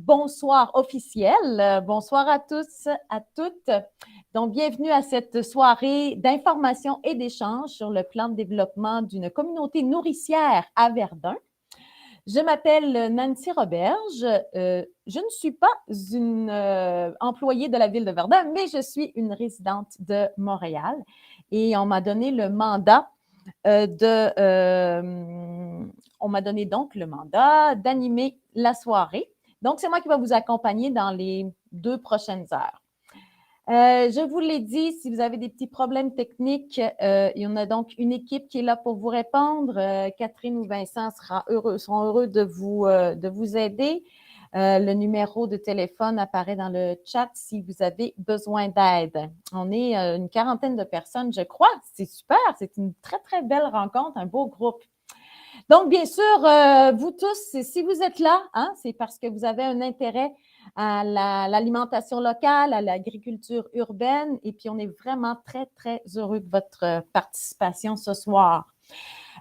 bonsoir officiel. Bonsoir à tous, à toutes. Donc, bienvenue à cette soirée d'information et d'échange sur le plan de développement d'une communauté nourricière à Verdun. Je m'appelle Nancy Roberge. Je ne suis pas une employée de la ville de Verdun, mais je suis une résidente de Montréal. Et on m'a donné le mandat on m'a donné donc le mandat d'animer la soirée. Donc, c'est moi qui vais vous accompagner dans les 2 prochaines heures. Je vous l'ai dit, si vous avez des petits problèmes techniques, il y en a donc une équipe qui est là pour vous répondre. Catherine ou Vincent seront heureux de vous aider. Le numéro de téléphone apparaît dans le chat si vous avez besoin d'aide. On est une quarantaine de personnes, je crois. C'est super, c'est une très, très belle rencontre, un beau groupe. Donc, bien sûr, vous tous, si vous êtes là, hein, c'est parce que vous avez un intérêt à l'alimentation locale, à l'agriculture urbaine, et puis on est vraiment très, très heureux de votre participation ce soir.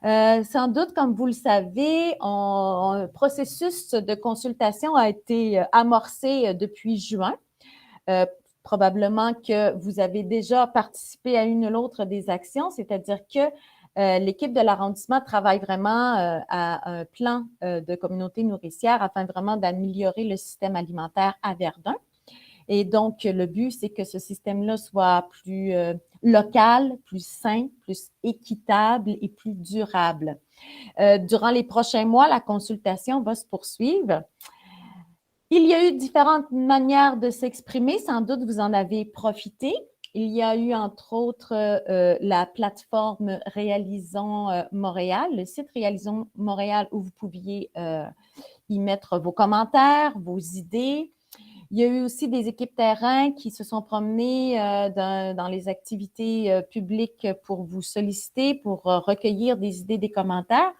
Sans doute, comme vous le savez, un processus de consultation a été amorcé depuis juin. Probablement que vous avez déjà participé à une ou l'autre des actions, c'est-à-dire que l'équipe de l'arrondissement travaille vraiment à un plan de communauté nourricière afin vraiment d'améliorer le système alimentaire à Verdun. Et donc, le but, c'est que ce système-là soit plus local, plus sain, plus équitable et plus durable. Durant les prochains mois, la consultation va se poursuivre. Il y a eu différentes manières de s'exprimer. Sans doute, vous en avez profité. Il y a eu, entre autres, la plateforme Réalisons Montréal, le site Réalisons Montréal où vous pouviez y mettre vos commentaires, vos idées. Il y a eu aussi des équipes terrain qui se sont promenées dans les activités publiques pour vous solliciter, pour recueillir des idées, des commentaires.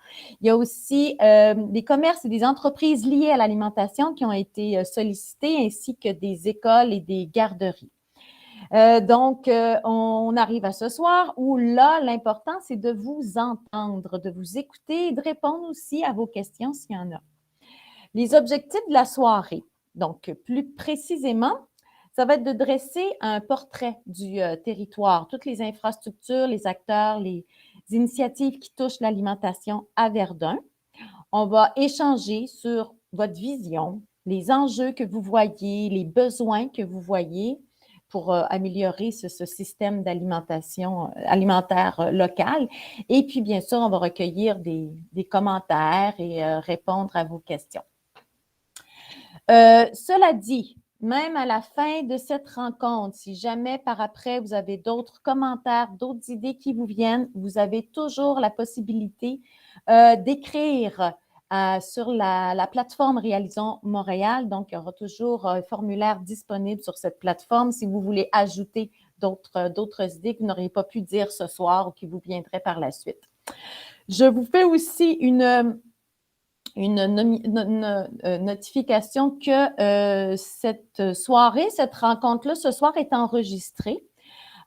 Il y a aussi des commerces et des entreprises liées à l'alimentation qui ont été sollicités, ainsi que des écoles et des garderies. Donc, on arrive à ce soir où là, l'important, c'est de vous entendre, de vous écouter et de répondre aussi à vos questions s'il y en a. Les objectifs de la soirée. Donc, plus précisément, ça va être de dresser un portrait du territoire, toutes les infrastructures, les acteurs, les initiatives qui touchent l'alimentation à Verdun. On va échanger sur votre vision, les enjeux que vous voyez, les besoins que vous voyez pour améliorer ce système d'alimentation alimentaire local. Et puis, bien sûr, on va recueillir des commentaires et répondre à vos questions. Cela dit, même à la fin de cette rencontre, si jamais par après vous avez d'autres commentaires, d'autres idées qui vous viennent, vous avez toujours la possibilité d'écrire sur la plateforme Réalisons Montréal. Donc, il y aura toujours un formulaire disponible sur cette plateforme si vous voulez ajouter d'autres idées que vous n'auriez pas pu dire ce soir ou qui vous viendraient par la suite. Je vous fais aussi une notification que cette soirée, cette rencontre-là, ce soir est enregistrée.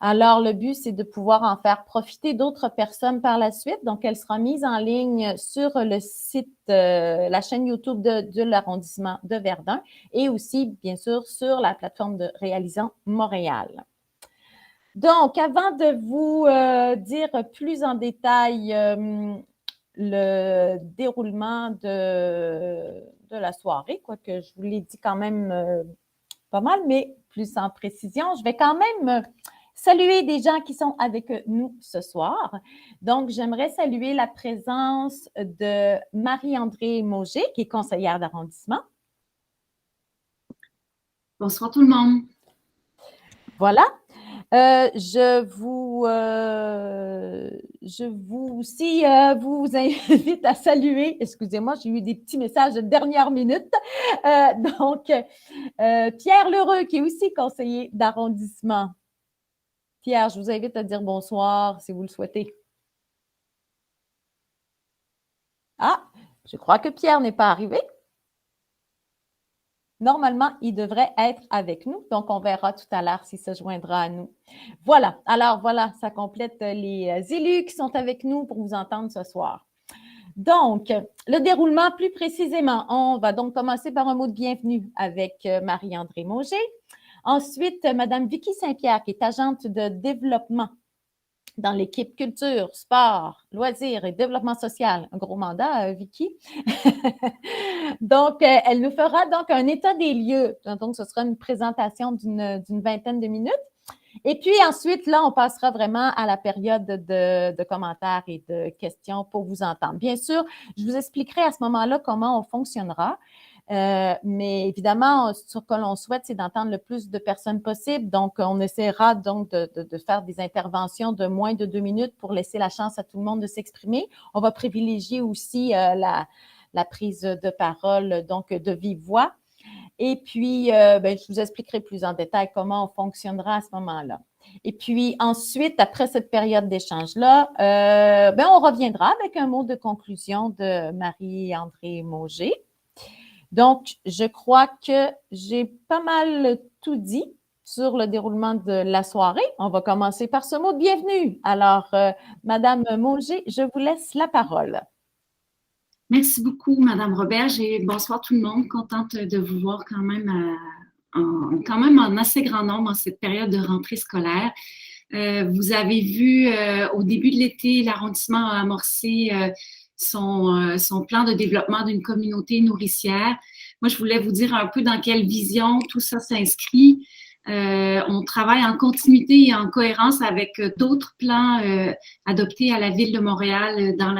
Alors, le but, c'est de pouvoir en faire profiter d'autres personnes par la suite. Donc, elle sera mise en ligne sur le site, la chaîne YouTube de l'arrondissement de Verdun et aussi, bien sûr, sur la plateforme de Réalisons Montréal. Donc, avant de vous dire plus en détail le déroulement de la soirée, quoique je vous l'ai dit quand même pas mal, mais plus en précision. Je vais quand même saluer des gens qui sont avec nous ce soir. Donc, j'aimerais saluer la présence de Marie-Andrée Mauger, qui est conseillère d'arrondissement. Bonsoir tout le monde. Voilà. Je vous aussi vous invite à saluer, excusez-moi, j'ai eu des petits messages de dernière minute. Donc, Pierre Lheureux, qui est aussi conseiller d'arrondissement. Pierre, je vous invite à dire bonsoir si vous le souhaitez. Ah, je crois que Pierre n'est pas arrivé. Normalement, il devrait être avec nous, donc on verra tout à l'heure s'il se joindra à nous. Voilà, alors voilà, ça complète les élus qui sont avec nous pour vous entendre ce soir. Donc, le déroulement plus précisément, on va donc commencer par un mot de bienvenue avec Marie-André Mauger. Ensuite, Madame Vicky Saint-Pierre, qui est agente de développement dans l'équipe culture, sport, loisirs et développement social. Un gros mandat, Vicky. Donc, elle nous fera donc un état des lieux. Donc, ce sera une présentation d'une vingtaine de minutes. Et puis ensuite, là, on passera vraiment à la période de commentaires et de questions pour vous entendre. Bien sûr, je vous expliquerai à ce moment-là comment on fonctionnera. Mais évidemment, ce que l'on souhaite, c'est d'entendre le plus de personnes possible. Donc, on essaiera donc de faire des interventions de moins de 2 minutes pour laisser la chance à tout le monde de s'exprimer. On va privilégier aussi la prise de parole, donc de vive voix. Et puis, je vous expliquerai plus en détail comment on fonctionnera à ce moment-là. Et puis ensuite, après cette période d'échange-là, on reviendra avec un mot de conclusion de Marie-André Mauger. Donc, je crois que j'ai pas mal tout dit sur le déroulement de la soirée. On va commencer par ce mot de bienvenue. Alors, Madame Mauger, je vous laisse la parole. Merci beaucoup, Madame Roberge, et bonsoir tout le monde. Contente de vous voir quand même en assez grand nombre en cette période de rentrée scolaire. Vous avez vu au début de l'été, l'arrondissement a amorcé son plan de développement d'une communauté nourricière. Moi, je voulais vous dire un peu dans quelle vision tout ça s'inscrit. On travaille en continuité et en cohérence avec d'autres plans adoptés à la Ville de Montréal dans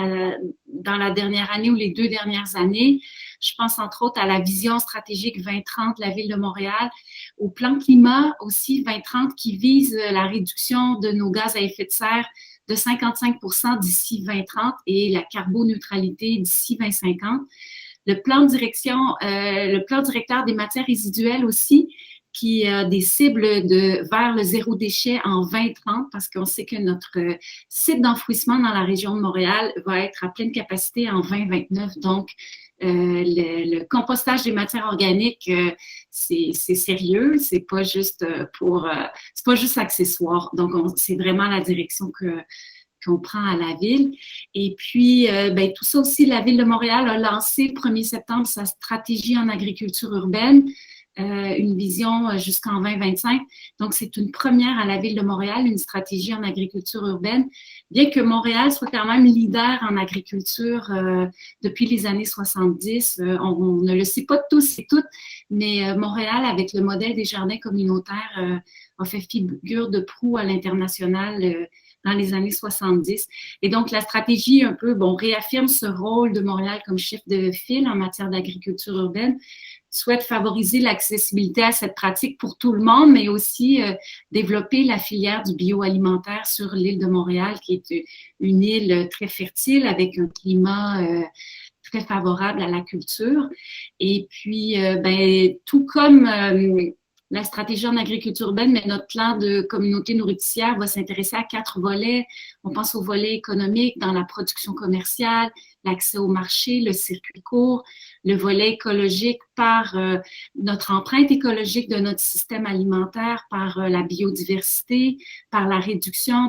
la dernière année ou les 2 dernières années. Je pense entre autres à la vision stratégique 2030 de la Ville de Montréal, au plan climat aussi 2030 qui vise la réduction de nos gaz à effet de serre de 55% d'ici 2030 et la carboneutralité d'ici 2050. Le plan directeur des matières résiduelles aussi, qui a des cibles vers le zéro déchet en 2030, parce qu'on sait que notre site d'enfouissement dans la région de Montréal va être à pleine capacité en 2029. Donc, le compostage des matières organiques, c'est sérieux, c'est pas juste c'est pas juste accessoire. Donc, c'est vraiment la direction qu'on prend à la ville. Et puis, tout ça aussi, la Ville de Montréal a lancé le 1er septembre sa stratégie en agriculture urbaine, une vision jusqu'en 2025. Donc, c'est une première à la Ville de Montréal, une stratégie en agriculture urbaine, bien que Montréal soit quand même leader en agriculture depuis les années 70. On ne le sait pas tous et toutes, mais Montréal, avec le modèle des jardins communautaires, a fait figure de proue à l'international dans les années 70. Et donc, la stratégie, un peu, réaffirme ce rôle de Montréal comme chef de file en matière d'agriculture urbaine, souhaite favoriser l'accessibilité à cette pratique pour tout le monde, mais aussi développer la filière du bioalimentaire sur l'île de Montréal, qui est une île très fertile avec un climat très favorable à la culture. Et puis, tout comme la stratégie en agriculture urbaine, mais notre plan de communauté nourricière va s'intéresser à 4 volets. On pense au volet économique dans la production commerciale, l'accès au marché, le circuit court, le volet écologique par notre empreinte écologique de notre système alimentaire, par la biodiversité, par la réduction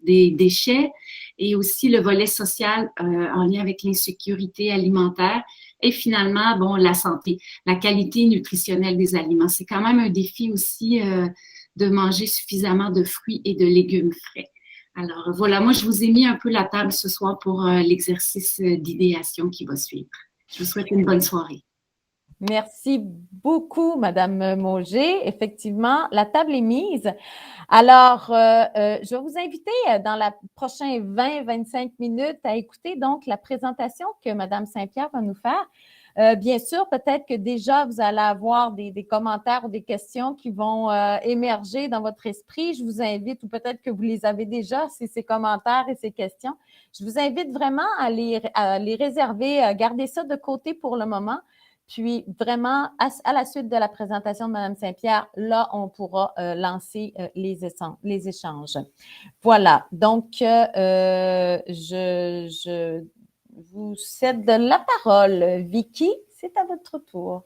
des déchets et aussi le volet social en lien avec l'insécurité alimentaire. Et finalement, la santé, la qualité nutritionnelle des aliments. C'est quand même un défi aussi de manger suffisamment de fruits et de légumes frais. Alors voilà, moi je vous ai mis un peu la table ce soir pour l'exercice d'idéation qui va suivre. Je vous souhaite une bonne soirée. Merci beaucoup, Madame Mauger. Effectivement, la table est mise. Alors, je vais vous inviter dans la prochaine 20-25 minutes à écouter donc la présentation que Madame Saint-Pierre va nous faire. Bien sûr, peut-être que déjà vous allez avoir des commentaires ou des questions qui vont émerger dans votre esprit. Je vous invite, ou peut-être que vous les avez déjà, ces commentaires et ces questions. Je vous invite vraiment à les réserver, à garder ça de côté pour le moment. Puis vraiment, à la suite de la présentation de Mme Saint-Pierre, là, on pourra lancer les échanges. Voilà, donc je vous cède la parole. Vicky, c'est à votre tour.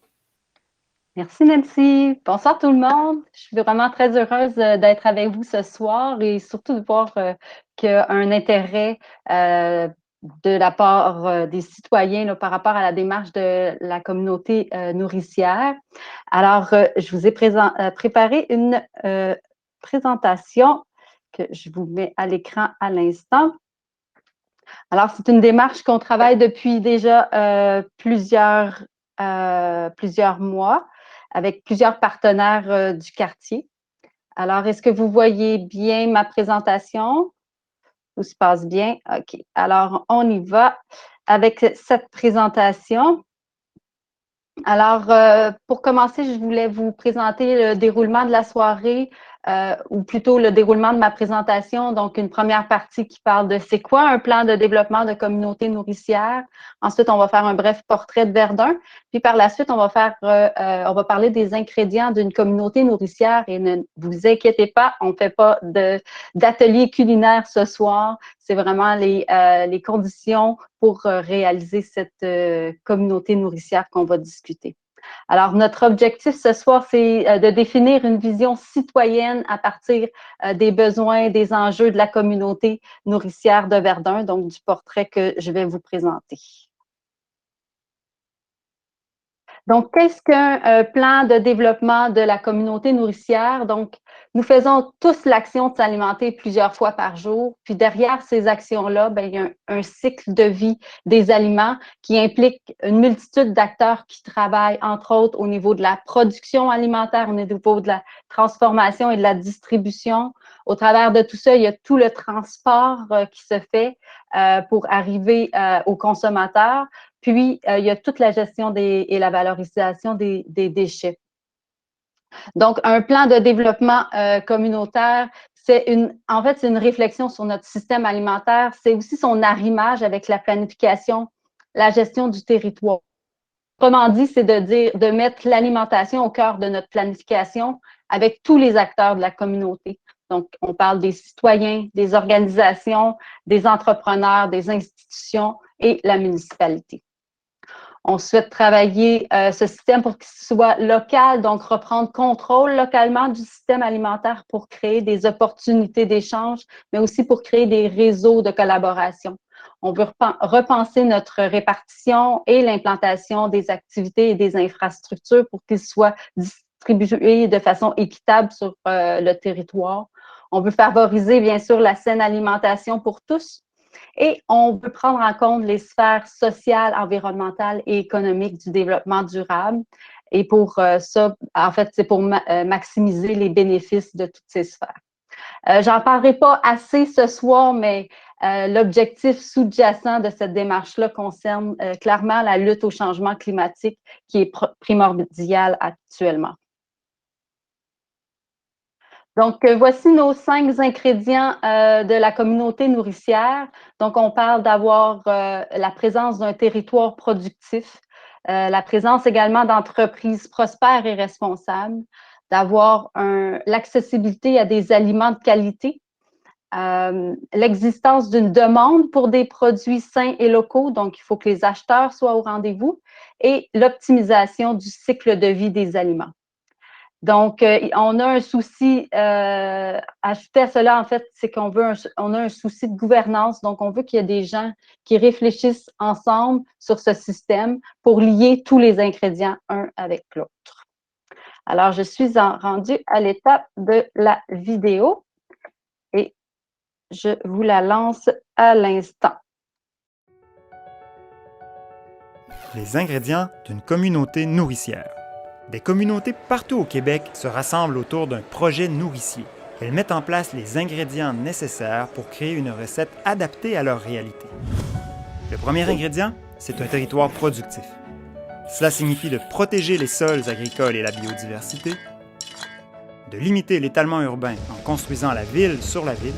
Merci Nancy. Bonsoir tout le monde. Je suis vraiment très heureuse d'être avec vous ce soir et surtout de voir qu'il y a un intérêt de la part des citoyens là, par rapport à la démarche de la communauté nourricière. Alors, je vous ai préparé une présentation que je vous mets à l'écran à l'instant. Alors, c'est une démarche qu'on travaille depuis déjà plusieurs mois avec plusieurs partenaires du quartier. Alors, est-ce que vous voyez bien ma présentation? Tout se passe bien? OK. Alors, on y va avec cette présentation. Alors, pour commencer, je voulais vous présenter le déroulement de la soirée, ou plutôt le déroulement de ma présentation. Donc, une première partie qui parle de c'est quoi un plan de développement de communauté nourricière. Ensuite, on va faire un bref portrait de Verdun. Puis par la suite, on va parler des ingrédients d'une communauté nourricière. Et ne vous inquiétez pas, on ne fait pas d'atelier culinaire ce soir. C'est vraiment les conditions pour réaliser cette communauté nourricière qu'on va discuter. Alors, notre objectif ce soir, c'est de définir une vision citoyenne à partir des besoins, des enjeux de la communauté nourricière de Verdun, donc du portrait que je vais vous présenter. Donc, qu'est-ce qu'un plan de développement de la communauté nourricière? Donc, nous faisons tous l'action de s'alimenter plusieurs fois par jour. Puis derrière ces actions-là, bien, il y a un cycle de vie des aliments qui implique une multitude d'acteurs qui travaillent, entre autres, au niveau de la production alimentaire, au niveau de la transformation et de la distribution. Au travers de tout ça, il y a tout le transport qui se fait pour arriver aux consommateurs. Puis, il y a toute la gestion et la valorisation des déchets. Donc, un plan de développement communautaire, c'est une réflexion sur notre système alimentaire. C'est aussi son arrimage avec la planification, la gestion du territoire. Autrement dit, c'est de mettre l'alimentation au cœur de notre planification avec tous les acteurs de la communauté. Donc, on parle des citoyens, des organisations, des entrepreneurs, des institutions et la municipalité. On souhaite travailler ce système pour qu'il soit local, donc reprendre contrôle localement du système alimentaire pour créer des opportunités d'échange, mais aussi pour créer des réseaux de collaboration. On veut repenser notre répartition et l'implantation des activités et des infrastructures pour qu'ils soient distribués de façon équitable sur le territoire. On veut favoriser, bien sûr, la saine alimentation pour tous. Et on veut prendre en compte les sphères sociales, environnementales et économiques du développement durable. Et pour ça, en fait, c'est pour maximiser les bénéfices de toutes ces sphères. J'en parlerai pas assez ce soir, mais l'objectif sous-jacent de cette démarche-là concerne clairement la lutte au changement climatique qui est primordiale actuellement. Donc, voici nos 5 ingrédients de la communauté nourricière. Donc, on parle d'avoir la présence d'un territoire productif, la présence également d'entreprises prospères et responsables, d'avoir l'accessibilité à des aliments de qualité, l'existence d'une demande pour des produits sains et locaux, donc il faut que les acheteurs soient au rendez-vous, et l'optimisation du cycle de vie des aliments. Donc, on a un souci, ajouté à cela, en fait, c'est on a un souci de gouvernance. Donc, on veut qu'il y ait des gens qui réfléchissent ensemble sur ce système pour lier tous les ingrédients un avec l'autre. Alors, je suis rendue à l'étape de la vidéo et je vous la lance à l'instant. Les ingrédients d'une communauté nourricière. Des communautés partout au Québec se rassemblent autour d'un projet nourricier. Elles mettent en place les ingrédients nécessaires pour créer une recette adaptée à leur réalité. Le premier ingrédient, c'est un territoire productif. Cela signifie de protéger les sols agricoles et la biodiversité, de limiter l'étalement urbain en construisant la ville sur la ville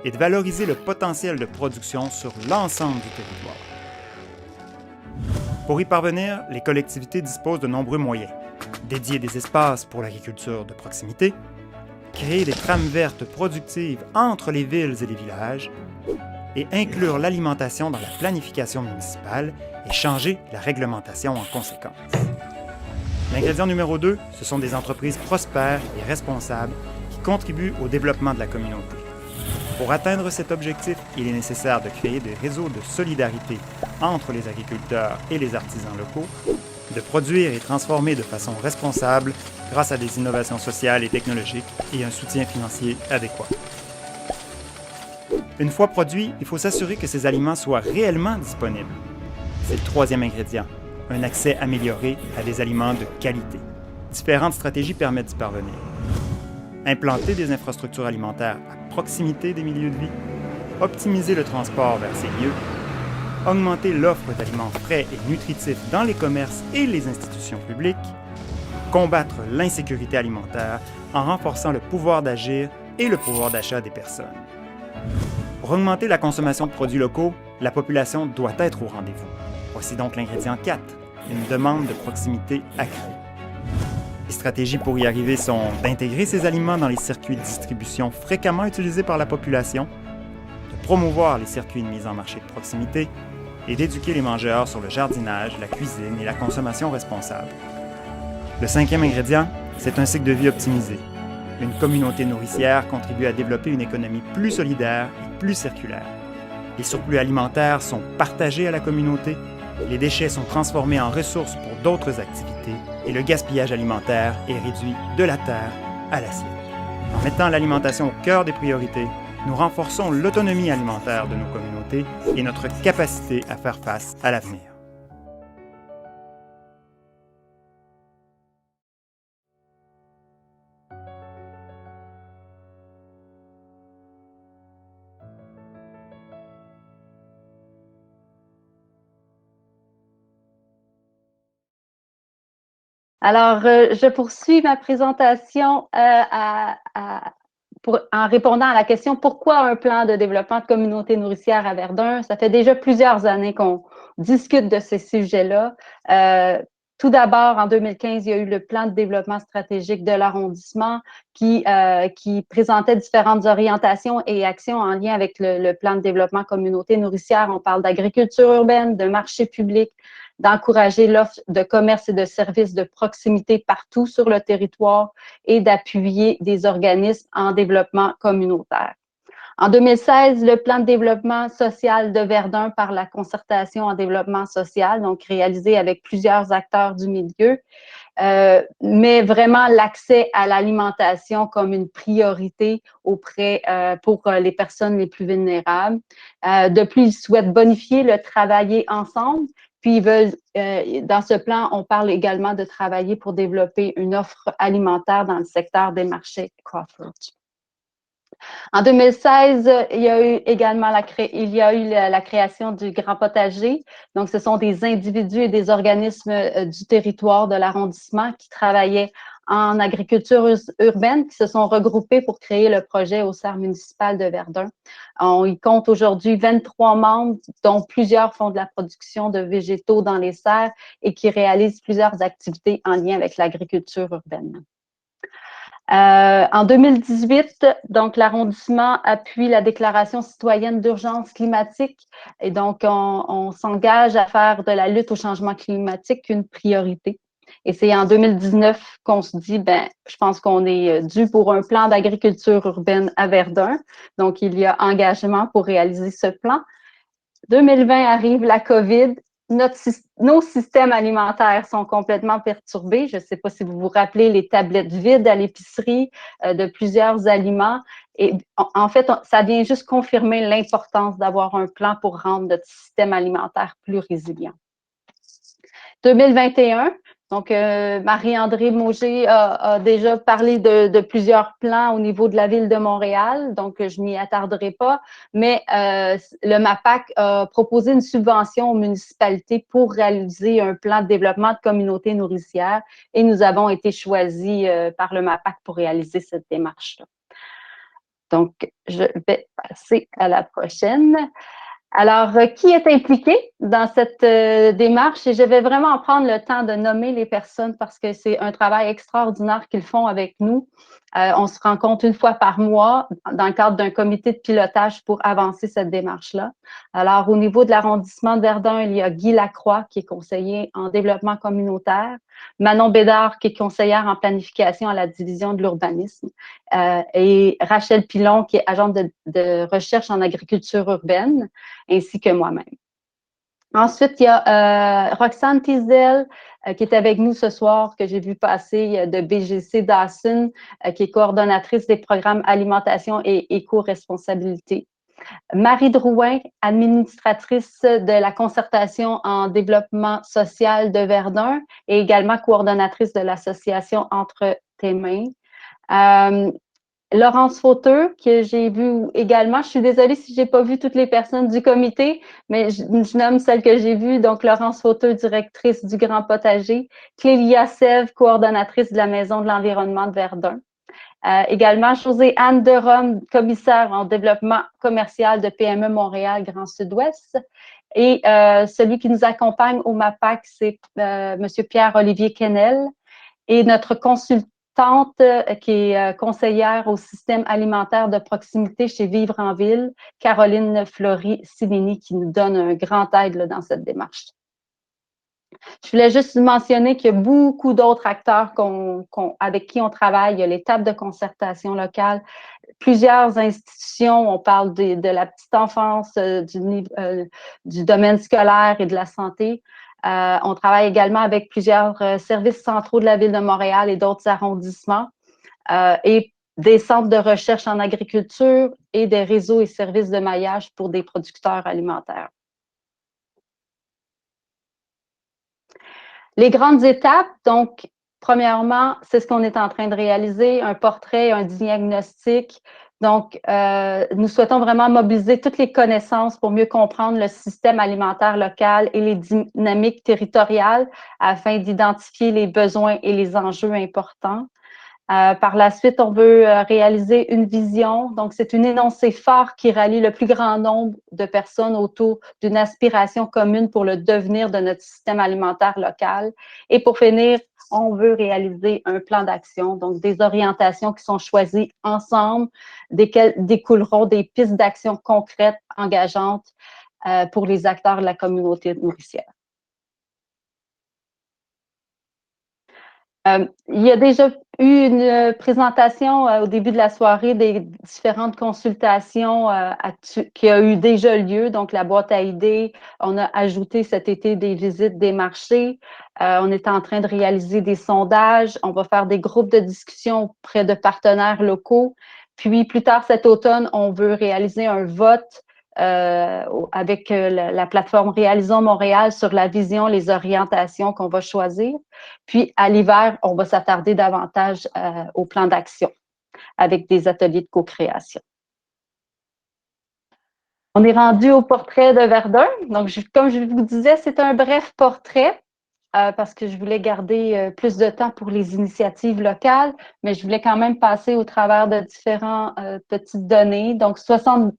et de valoriser le potentiel de production sur l'ensemble du territoire. Pour y parvenir, les collectivités disposent de nombreux moyens. Dédier des espaces pour l'agriculture de proximité, créer des trames vertes productives entre les villes et les villages, et inclure l'alimentation dans la planification municipale et changer la réglementation en conséquence. L'ingrédient numéro 2, ce sont des entreprises prospères et responsables qui contribuent au développement de la communauté. Pour atteindre cet objectif, il est nécessaire de créer des réseaux de solidarité entre les agriculteurs et les artisans locaux, de produire et transformer de façon responsable grâce à des innovations sociales et technologiques et un soutien financier adéquat. Une fois produits, il faut s'assurer que ces aliments soient réellement disponibles. C'est le troisième ingrédient, un accès amélioré à des aliments de qualité. Différentes stratégies permettent d'y parvenir. Implanter des infrastructures alimentaires à proximité des milieux de vie, optimiser le transport vers ces lieux, augmenter l'offre d'aliments frais et nutritifs dans les commerces et les institutions publiques, combattre l'insécurité alimentaire en renforçant le pouvoir d'agir et le pouvoir d'achat des personnes. Pour augmenter la consommation de produits locaux, la population doit être au rendez-vous. Voici donc l'ingrédient 4, une demande de proximité accrue. Les stratégies pour y arriver sont d'intégrer ces aliments dans les circuits de distribution fréquemment utilisés par la population, de promouvoir les circuits de mise en marché de proximité et d'éduquer les mangeurs sur le jardinage, la cuisine et la consommation responsable. Le cinquième ingrédient, c'est un cycle de vie optimisé. Une communauté nourricière contribue à développer une économie plus solidaire et plus circulaire. Les surplus alimentaires sont partagés à la communauté, les déchets sont transformés en ressources pour d'autres activités et le gaspillage alimentaire est réduit de la terre à l'assiette. En mettant l'alimentation au cœur des priorités, nous renforçons l'autonomie alimentaire de nos communautés et notre capacité à faire face à l'avenir. Alors, je poursuis ma présentation en répondant à la question « Pourquoi un plan de développement de communauté nourricière à Verdun? » Ça fait déjà plusieurs années qu'on discute de ces sujets-là. Tout d'abord, en 2015, il y a eu le plan de développement stratégique de l'arrondissement qui présentait différentes orientations et actions en lien avec le plan de développement communauté nourricière. On parle d'agriculture urbaine, de marché public, d'encourager l'offre de commerce et de services de proximité partout sur le territoire et d'appuyer des organismes en développement communautaire. En 2016, le plan de développement social de Verdun par la concertation en développement social, donc réalisé avec plusieurs acteurs du milieu, met vraiment l'accès à l'alimentation comme une priorité pour les personnes les plus vulnérables. De plus, ils souhaitent bonifier le travailler ensemble. Puis, ils veulent, dans ce plan, on parle également de travailler pour développer une offre alimentaire dans le secteur des marchés Crawford. En 2016, il y a eu également la création du Grand Potager. Donc, ce sont des individus et des organismes du territoire de l'arrondissement qui travaillaient en agriculture urbaine, qui se sont regroupés pour créer le projet au Serre municipal de Verdun. On y compte aujourd'hui 23 membres, dont plusieurs font de la production de végétaux dans les serres et qui réalisent plusieurs activités en lien avec l'agriculture urbaine. En 2018, donc l'arrondissement appuie la déclaration citoyenne d'urgence climatique et donc on s'engage à faire de la lutte au changement climatique une priorité. Et c'est en 2019 qu'on se dit, je pense qu'on est dû pour un plan d'agriculture urbaine à Verdun. Donc, il y a engagement pour réaliser ce plan. 2020 arrive la COVID. Nos systèmes alimentaires sont complètement perturbés. Je ne sais pas si vous vous rappelez les tablettes vides à l'épicerie de plusieurs aliments. Et en fait, ça vient juste confirmer l'importance d'avoir un plan pour rendre notre système alimentaire plus résilient. 2021, donc Marie-André Mauger a déjà parlé de plusieurs plans au niveau de la ville de Montréal, donc je m'y attarderai pas, mais le MAPAC a proposé une subvention aux municipalités pour réaliser un plan de développement de communautés nourricières et nous avons été choisis par le MAPAC pour réaliser cette démarche-là. Donc, je vais passer à la prochaine. Alors, qui est impliqué dans cette démarche? Et je vais vraiment prendre le temps de nommer les personnes parce que c'est un travail extraordinaire qu'ils font avec nous. On se rencontre une fois par mois dans le cadre d'un comité de pilotage pour avancer cette démarche-là. Alors, au niveau de l'arrondissement de Verdun, il y a Guy Lacroix, qui est conseiller en développement communautaire. Manon Bédard, qui est conseillère en planification à la division de l'urbanisme, et Rachel Pilon, qui est agente de recherche en agriculture urbaine, ainsi que moi-même. Ensuite, il y a Roxane Tisdel, qui est avec nous ce soir, que j'ai vu passer de BGC Dawson, qui est coordonnatrice des programmes alimentation et éco-responsabilité. Marie Drouin, administratrice de la concertation en développement social de Verdun et également coordonnatrice de l'association Entre tes mains. Laurence Fauteux, que j'ai vue également. Je suis désolée si j'ai pas vu toutes les personnes du comité, mais je nomme celle que j'ai vue. Donc, Laurence Fauteux, directrice du Grand Potager. Clélia Sèvres, coordonnatrice de la Maison de l'Environnement de Verdun. Également, José-Anne Derome, commissaire en développement commercial de PME Montréal Grand Sud-Ouest. Et celui qui nous accompagne au MAPAC, c'est M. Pierre-Olivier Quesnel. Et notre consultante qui est conseillère au système alimentaire de proximité chez Vivre en Ville, Caroline Fleury-Silini, qui nous donne un grand aide là, dans cette démarche. Je voulais juste mentionner qu'il y a beaucoup d'autres acteurs avec qui on travaille. Il y a les tables de concertation locale, plusieurs institutions. On parle de la petite enfance, du domaine scolaire et de la santé. On travaille également avec plusieurs services centraux de la Ville de Montréal et d'autres arrondissements et des centres de recherche en agriculture et des réseaux et services de maillage pour des producteurs alimentaires. Les grandes étapes, donc, premièrement, c'est ce qu'on est en train de réaliser, un portrait, un diagnostic. Donc, nous souhaitons vraiment mobiliser toutes les connaissances pour mieux comprendre le système alimentaire local et les dynamiques territoriales afin d'identifier les besoins et les enjeux importants. Par la suite, on veut réaliser une vision. Donc, c'est une énoncé phare qui rallie le plus grand nombre de personnes autour d'une aspiration commune pour le devenir de notre système alimentaire local. Et pour finir, on veut réaliser un plan d'action, donc des orientations qui sont choisies ensemble, desquelles découleront des pistes d'action concrètes, engageantes pour les acteurs de la communauté nourricière. Il y a déjà eu une présentation au début de la soirée des différentes consultations qui a eu déjà lieu, donc la boîte à idées. On a ajouté cet été des visites des marchés. On est en train de réaliser des sondages. On va faire des groupes de discussion auprès de partenaires locaux. Puis plus tard cet automne, on veut réaliser un vote avec la plateforme Réalisons Montréal sur la vision, les orientations qu'on va choisir. Puis, à l'hiver, on va s'attarder davantage au plan d'action avec des ateliers de co-création. On est rendu au portrait de Verdun. Donc, comme je vous disais, c'est un bref portrait parce que je voulais garder plus de temps pour les initiatives locales, mais je voulais quand même passer au travers de différentes petites données. Donc, 69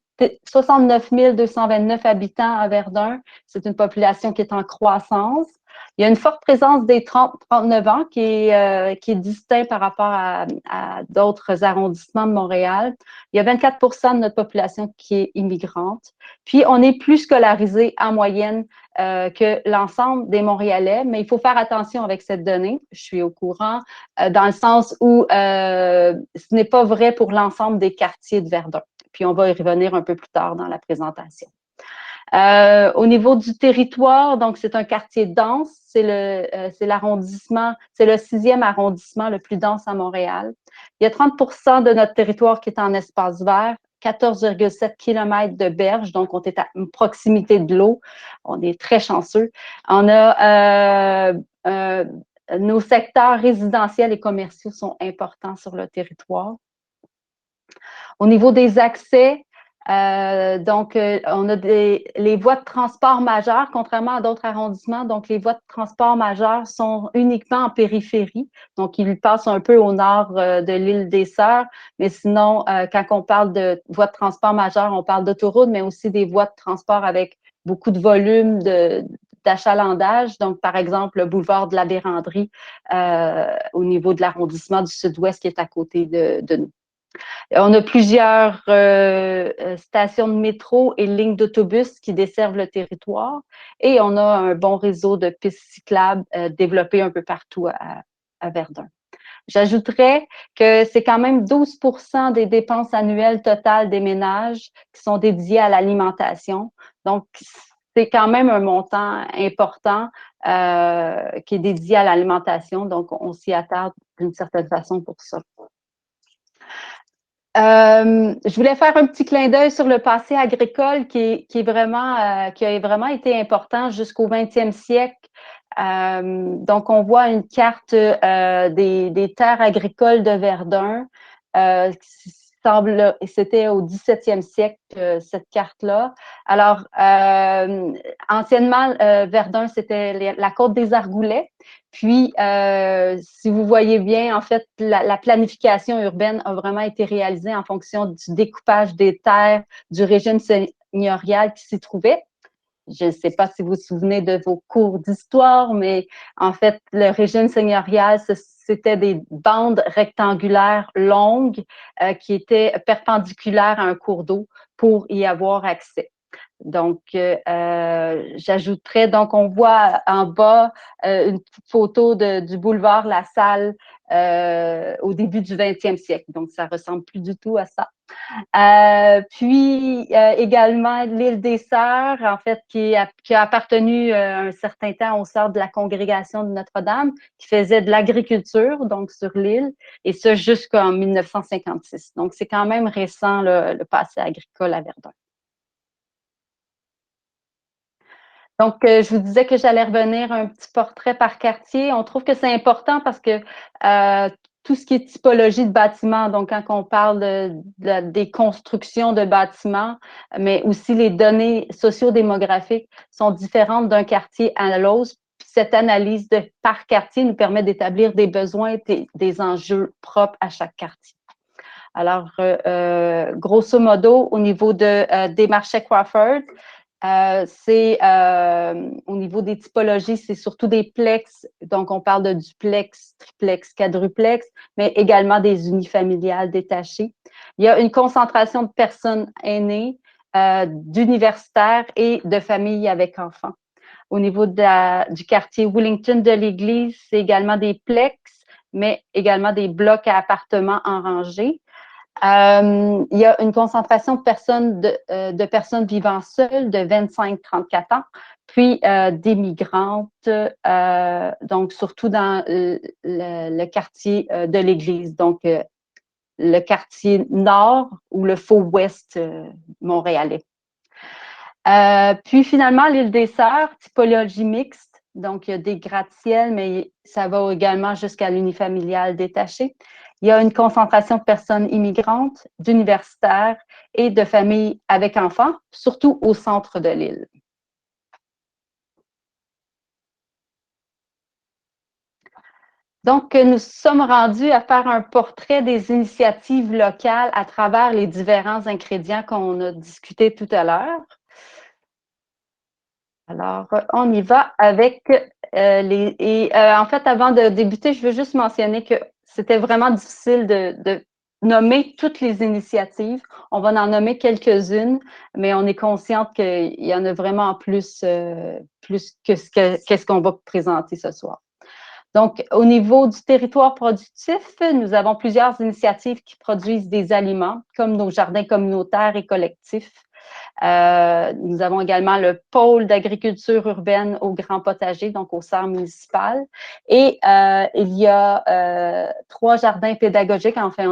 229 habitants à Verdun. C'est une population qui est en croissance. Il y a une forte présence des 30-39 ans qui est distinct par rapport à d'autres arrondissements de Montréal. Il y a 24 de notre population qui est immigrante. Puis, on est plus scolarisé en moyenne que l'ensemble des Montréalais, mais il faut faire attention avec cette donnée. Je suis au courant, dans le sens où ce n'est pas vrai pour l'ensemble des quartiers de Verdun. Puis, on va y revenir un peu plus tard dans la présentation. Au niveau du territoire, donc c'est un quartier dense, c'est l'arrondissement, c'est le 6e arrondissement le plus dense à Montréal. Il y a 30 de notre territoire qui est en espace vert, 14,7 km de berges, donc on est à proximité de l'eau, on est très chanceux. On a nos secteurs résidentiels et commerciaux sont importants sur le territoire. Au niveau des accès, on a les voies de transport majeures, contrairement à d'autres arrondissements. Donc, les voies de transport majeures sont uniquement en périphérie. Donc, ils passent un peu au nord de l'île des Sœurs. Mais sinon, quand on parle de voies de transport majeures, on parle d'autoroutes, mais aussi des voies de transport avec beaucoup de volume d'achalandage. Donc, par exemple, le boulevard de la Vérandrie au niveau de l'arrondissement du Sud-Ouest qui est à côté de nous. On a plusieurs stations de métro et lignes d'autobus qui desservent le territoire et on a un bon réseau de pistes cyclables développées un peu partout à Verdun. J'ajouterais que c'est quand même 12% des dépenses annuelles totales des ménages qui sont dédiées à l'alimentation. Donc, c'est quand même un montant important qui est dédié à l'alimentation. Donc, on s'y attarde d'une certaine façon pour ça. Je voulais faire un petit clin d'œil sur le passé agricole qui a vraiment été important jusqu'au 20e siècle. Donc, on voit une carte des terres agricoles de Verdun. C'était au 17e siècle, cette carte-là. Alors, anciennement, Verdun, c'était la côte des Argoulets. Puis, si vous voyez bien, en fait, la planification urbaine a vraiment été réalisée en fonction du découpage des terres du régime seigneurial qui s'y trouvait. Je ne sais pas si vous vous souvenez de vos cours d'histoire, mais en fait, le régime seigneurial, c'était des bandes rectangulaires longues qui étaient perpendiculaires à un cours d'eau pour y avoir accès. Donc, j'ajouterais, donc on voit en bas une photo du boulevard La Salle au début du 20e siècle. Donc, ça ressemble plus du tout à ça. Puis également l'île des Sœurs, en fait, qui a appartenu un certain temps aux Sœurs de la Congrégation de Notre-Dame, qui faisait de l'agriculture, donc sur l'île, et ça jusqu'en 1956. Donc, c'est quand même récent, le passé agricole à Verdun. Donc, je vous disais que j'allais revenir un petit portrait par quartier. On trouve que c'est important parce que tout ce qui est typologie de bâtiments, donc quand on parle des constructions de bâtiments, mais aussi les données sociodémographiques sont différentes d'un quartier à l'autre. Cette analyse par quartier nous permet d'établir des besoins et des enjeux propres à chaque quartier. Alors, grosso modo, au niveau des marchés Crawford, au niveau des typologies, c'est surtout des plex. Donc, on parle de duplex, triplex, quadruplex, mais également des unifamiliales détachées. Il y a une concentration de personnes aînées, d'universitaires et de familles avec enfants. Au niveau du quartier Wellington de l'Église, c'est également des plex, mais également des blocs à appartements en rangée. Il y a une concentration de personnes vivant seules de 25-34 ans, puis des migrantes, donc surtout dans le quartier de l'Église, donc le quartier nord ou le faux ouest montréalais. Puis finalement, l'île des Sœurs, typologie mixte, donc il y a des gratte-ciels, mais ça va également jusqu'à l'unifamilial détaché. Il y a une concentration de personnes immigrantes, d'universitaires et de familles avec enfants, surtout au centre de l'île. Donc, nous sommes rendus à faire un portrait des initiatives locales à travers les différents ingrédients qu'on a discutés tout à l'heure. Alors, on y va avec en fait, avant de débuter, je veux juste mentionner que c'était vraiment difficile de nommer toutes les initiatives. On va en nommer quelques-unes, mais on est consciente qu'il y en a vraiment plus que ce qu'on va présenter ce soir. Donc, au niveau du territoire productif, nous avons plusieurs initiatives qui produisent des aliments, comme nos jardins communautaires et collectifs. Nous avons également le pôle d'agriculture urbaine au Grand Potager, donc au serre municipal. Et il y a 3 jardins pédagogiques. Enfin,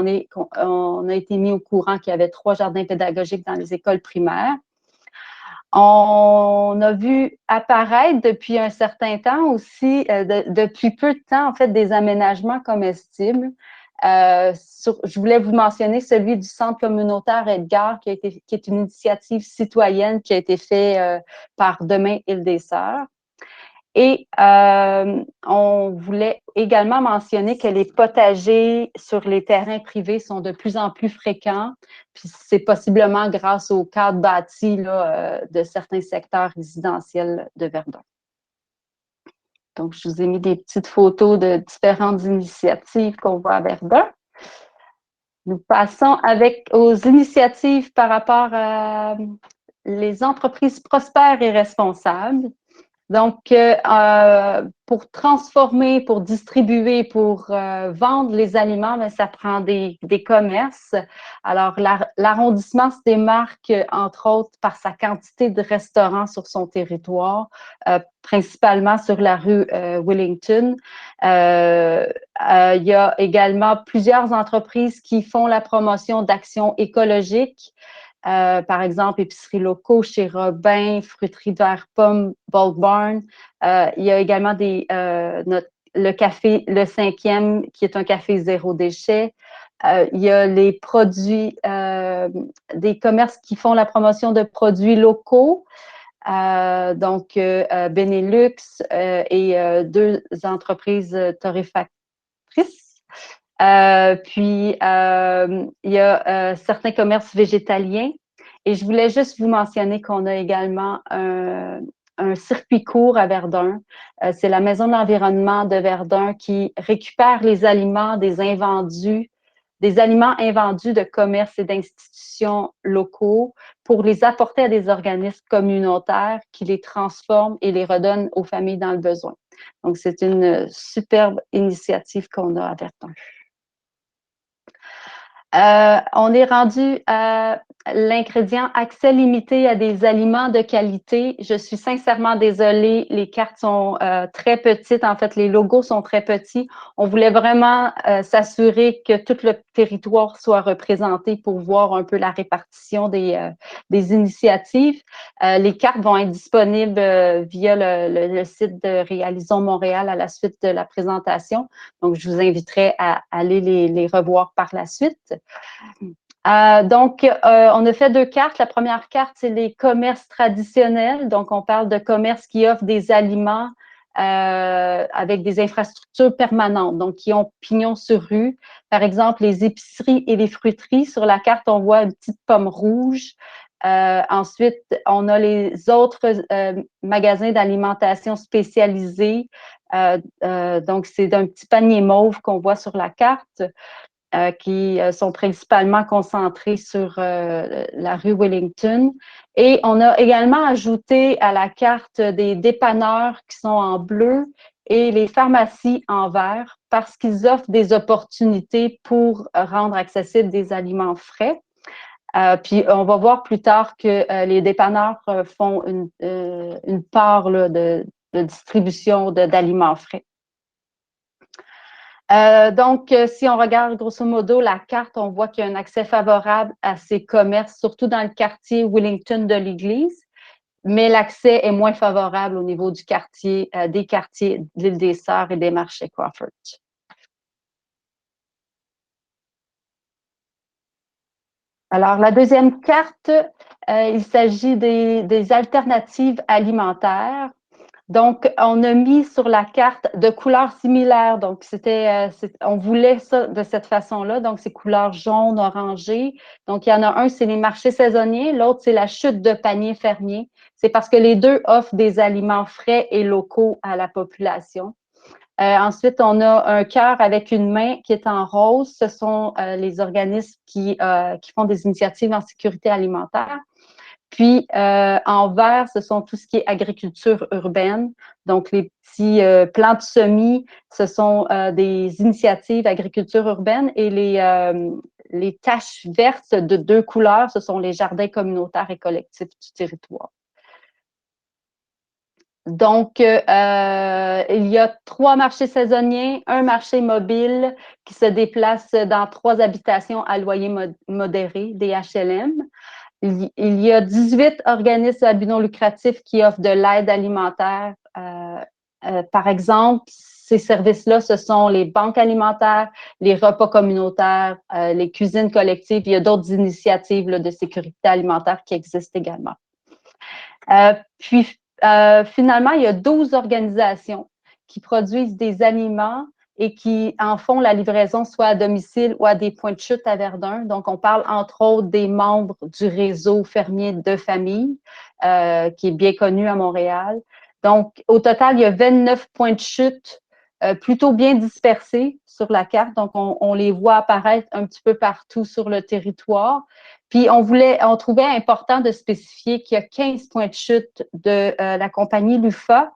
on a été mis au courant qu'il y avait 3 jardins pédagogiques dans les écoles primaires. On a vu apparaître depuis un certain temps aussi, depuis peu de temps, en fait, des aménagements comestibles. Je voulais vous mentionner celui du Centre communautaire Edgar, qui est une initiative citoyenne qui a été faite par Demain Île des Sœurs. Et on voulait également mentionner que les potagers sur les terrains privés sont de plus en plus fréquents. Puis c'est possiblement grâce au cadre bâti de certains secteurs résidentiels de Verdun. Donc, je vous ai mis des petites photos de différentes initiatives qu'on voit à Verdun. Nous passons aux initiatives par rapport à les entreprises prospères et responsables. Donc, pour transformer, pour distribuer, pour vendre les aliments, bien, ça prend des commerces. Alors, l'arrondissement se démarque, entre autres, par sa quantité de restaurants sur son territoire, principalement sur la rue Wellington. Il y a également plusieurs entreprises qui font la promotion d'actions écologiques. Par exemple, épiceries locaux chez Robin, fruiterie Vert Pomme, Bold Barn. Il y a également le café Le Cinquième, qui est un café zéro déchet. Il y a les produits, des commerces qui font la promotion de produits locaux. Donc, Benelux et 2 entreprises torréfactrices. Puis, il y a certains commerces végétaliens. Et je voulais juste vous mentionner qu'on a également un circuit court à Verdun. C'est la Maison de l'environnement de Verdun qui récupère les aliments des aliments invendus de commerces et d'institutions locaux pour les apporter à des organismes communautaires qui les transforment et les redonnent aux familles dans le besoin. Donc, c'est une superbe initiative qu'on a à Verdun. On est rendu à l'ingrédient accès limité à des aliments de qualité. Je suis sincèrement désolée, les cartes sont très petites. En fait, les logos sont très petits. On voulait vraiment s'assurer que tout le territoire soit représenté pour voir un peu la répartition des initiatives. Les cartes vont être disponibles via le site de Réalisons Montréal à la suite de la présentation. Donc, je vous inviterai à aller les revoir par la suite. Donc, on a fait 2 cartes. La première carte, c'est les commerces traditionnels. Donc, on parle de commerces qui offrent des aliments avec des infrastructures permanentes, donc qui ont pignon sur rue. Par exemple, les épiceries et les fruiteries. Sur la carte, on voit une petite pomme rouge. Ensuite, on a les autres magasins d'alimentation spécialisés. Donc, c'est un petit panier mauve qu'on voit sur la carte. Qui sont principalement concentrés sur la rue Wellington. Et on a également ajouté à la carte des dépanneurs qui sont en bleu et les pharmacies en vert parce qu'ils offrent des opportunités pour rendre accessibles des aliments frais. Puis on va voir plus tard que les dépanneurs font une part là, de distribution d'aliments frais. Donc, si on regarde grosso modo la carte, on voit qu'il y a un accès favorable à ces commerces, surtout dans le quartier Wellington de l'Église, mais l'accès est moins favorable au niveau des quartiers de l'Île des Sœurs et des marchés Crawford. Alors, la deuxième carte, il s'agit des alternatives alimentaires. Donc, on a mis sur la carte de couleurs similaires. Donc, on voulait ça de cette façon-là. Donc, c'est couleurs jaune, orangé. Donc, il y en a un, c'est les marchés saisonniers. L'autre, c'est la chute de paniers fermiers. C'est parce que les deux offrent des aliments frais et locaux à la population. Ensuite, on a un cœur avec une main qui est en rose. Ce sont les organismes qui font des initiatives en sécurité alimentaire. Puis, en vert, ce sont tout ce qui est agriculture urbaine. Donc, les petits plants de semis, ce sont des initiatives agriculture urbaine. Et les taches vertes de 2 couleurs, ce sont les jardins communautaires et collectifs du territoire. Donc, il y a 3 marchés saisonniers, un marché mobile qui se déplace dans 3 habitations à loyer modéré, des HLM. Il y a 18 organismes à but non lucratif qui offrent de l'aide alimentaire. Par exemple, ces services-là, ce sont les banques alimentaires, les repas communautaires, les cuisines collectives. Il y a d'autres initiatives là, de sécurité alimentaire qui existent également. Finalement, il y a 12 organisations qui produisent des aliments et qui en font la livraison soit à domicile ou à des points de chute à Verdun. Donc, on parle entre autres des membres du réseau fermier de famille, qui est bien connu à Montréal. Donc, au total, il y a 29 points de chute plutôt bien dispersés sur la carte. Donc, on les voit apparaître un petit peu partout sur le territoire. Puis, on trouvait important de spécifier qu'il y a 15 points de chute de la compagnie LUFA,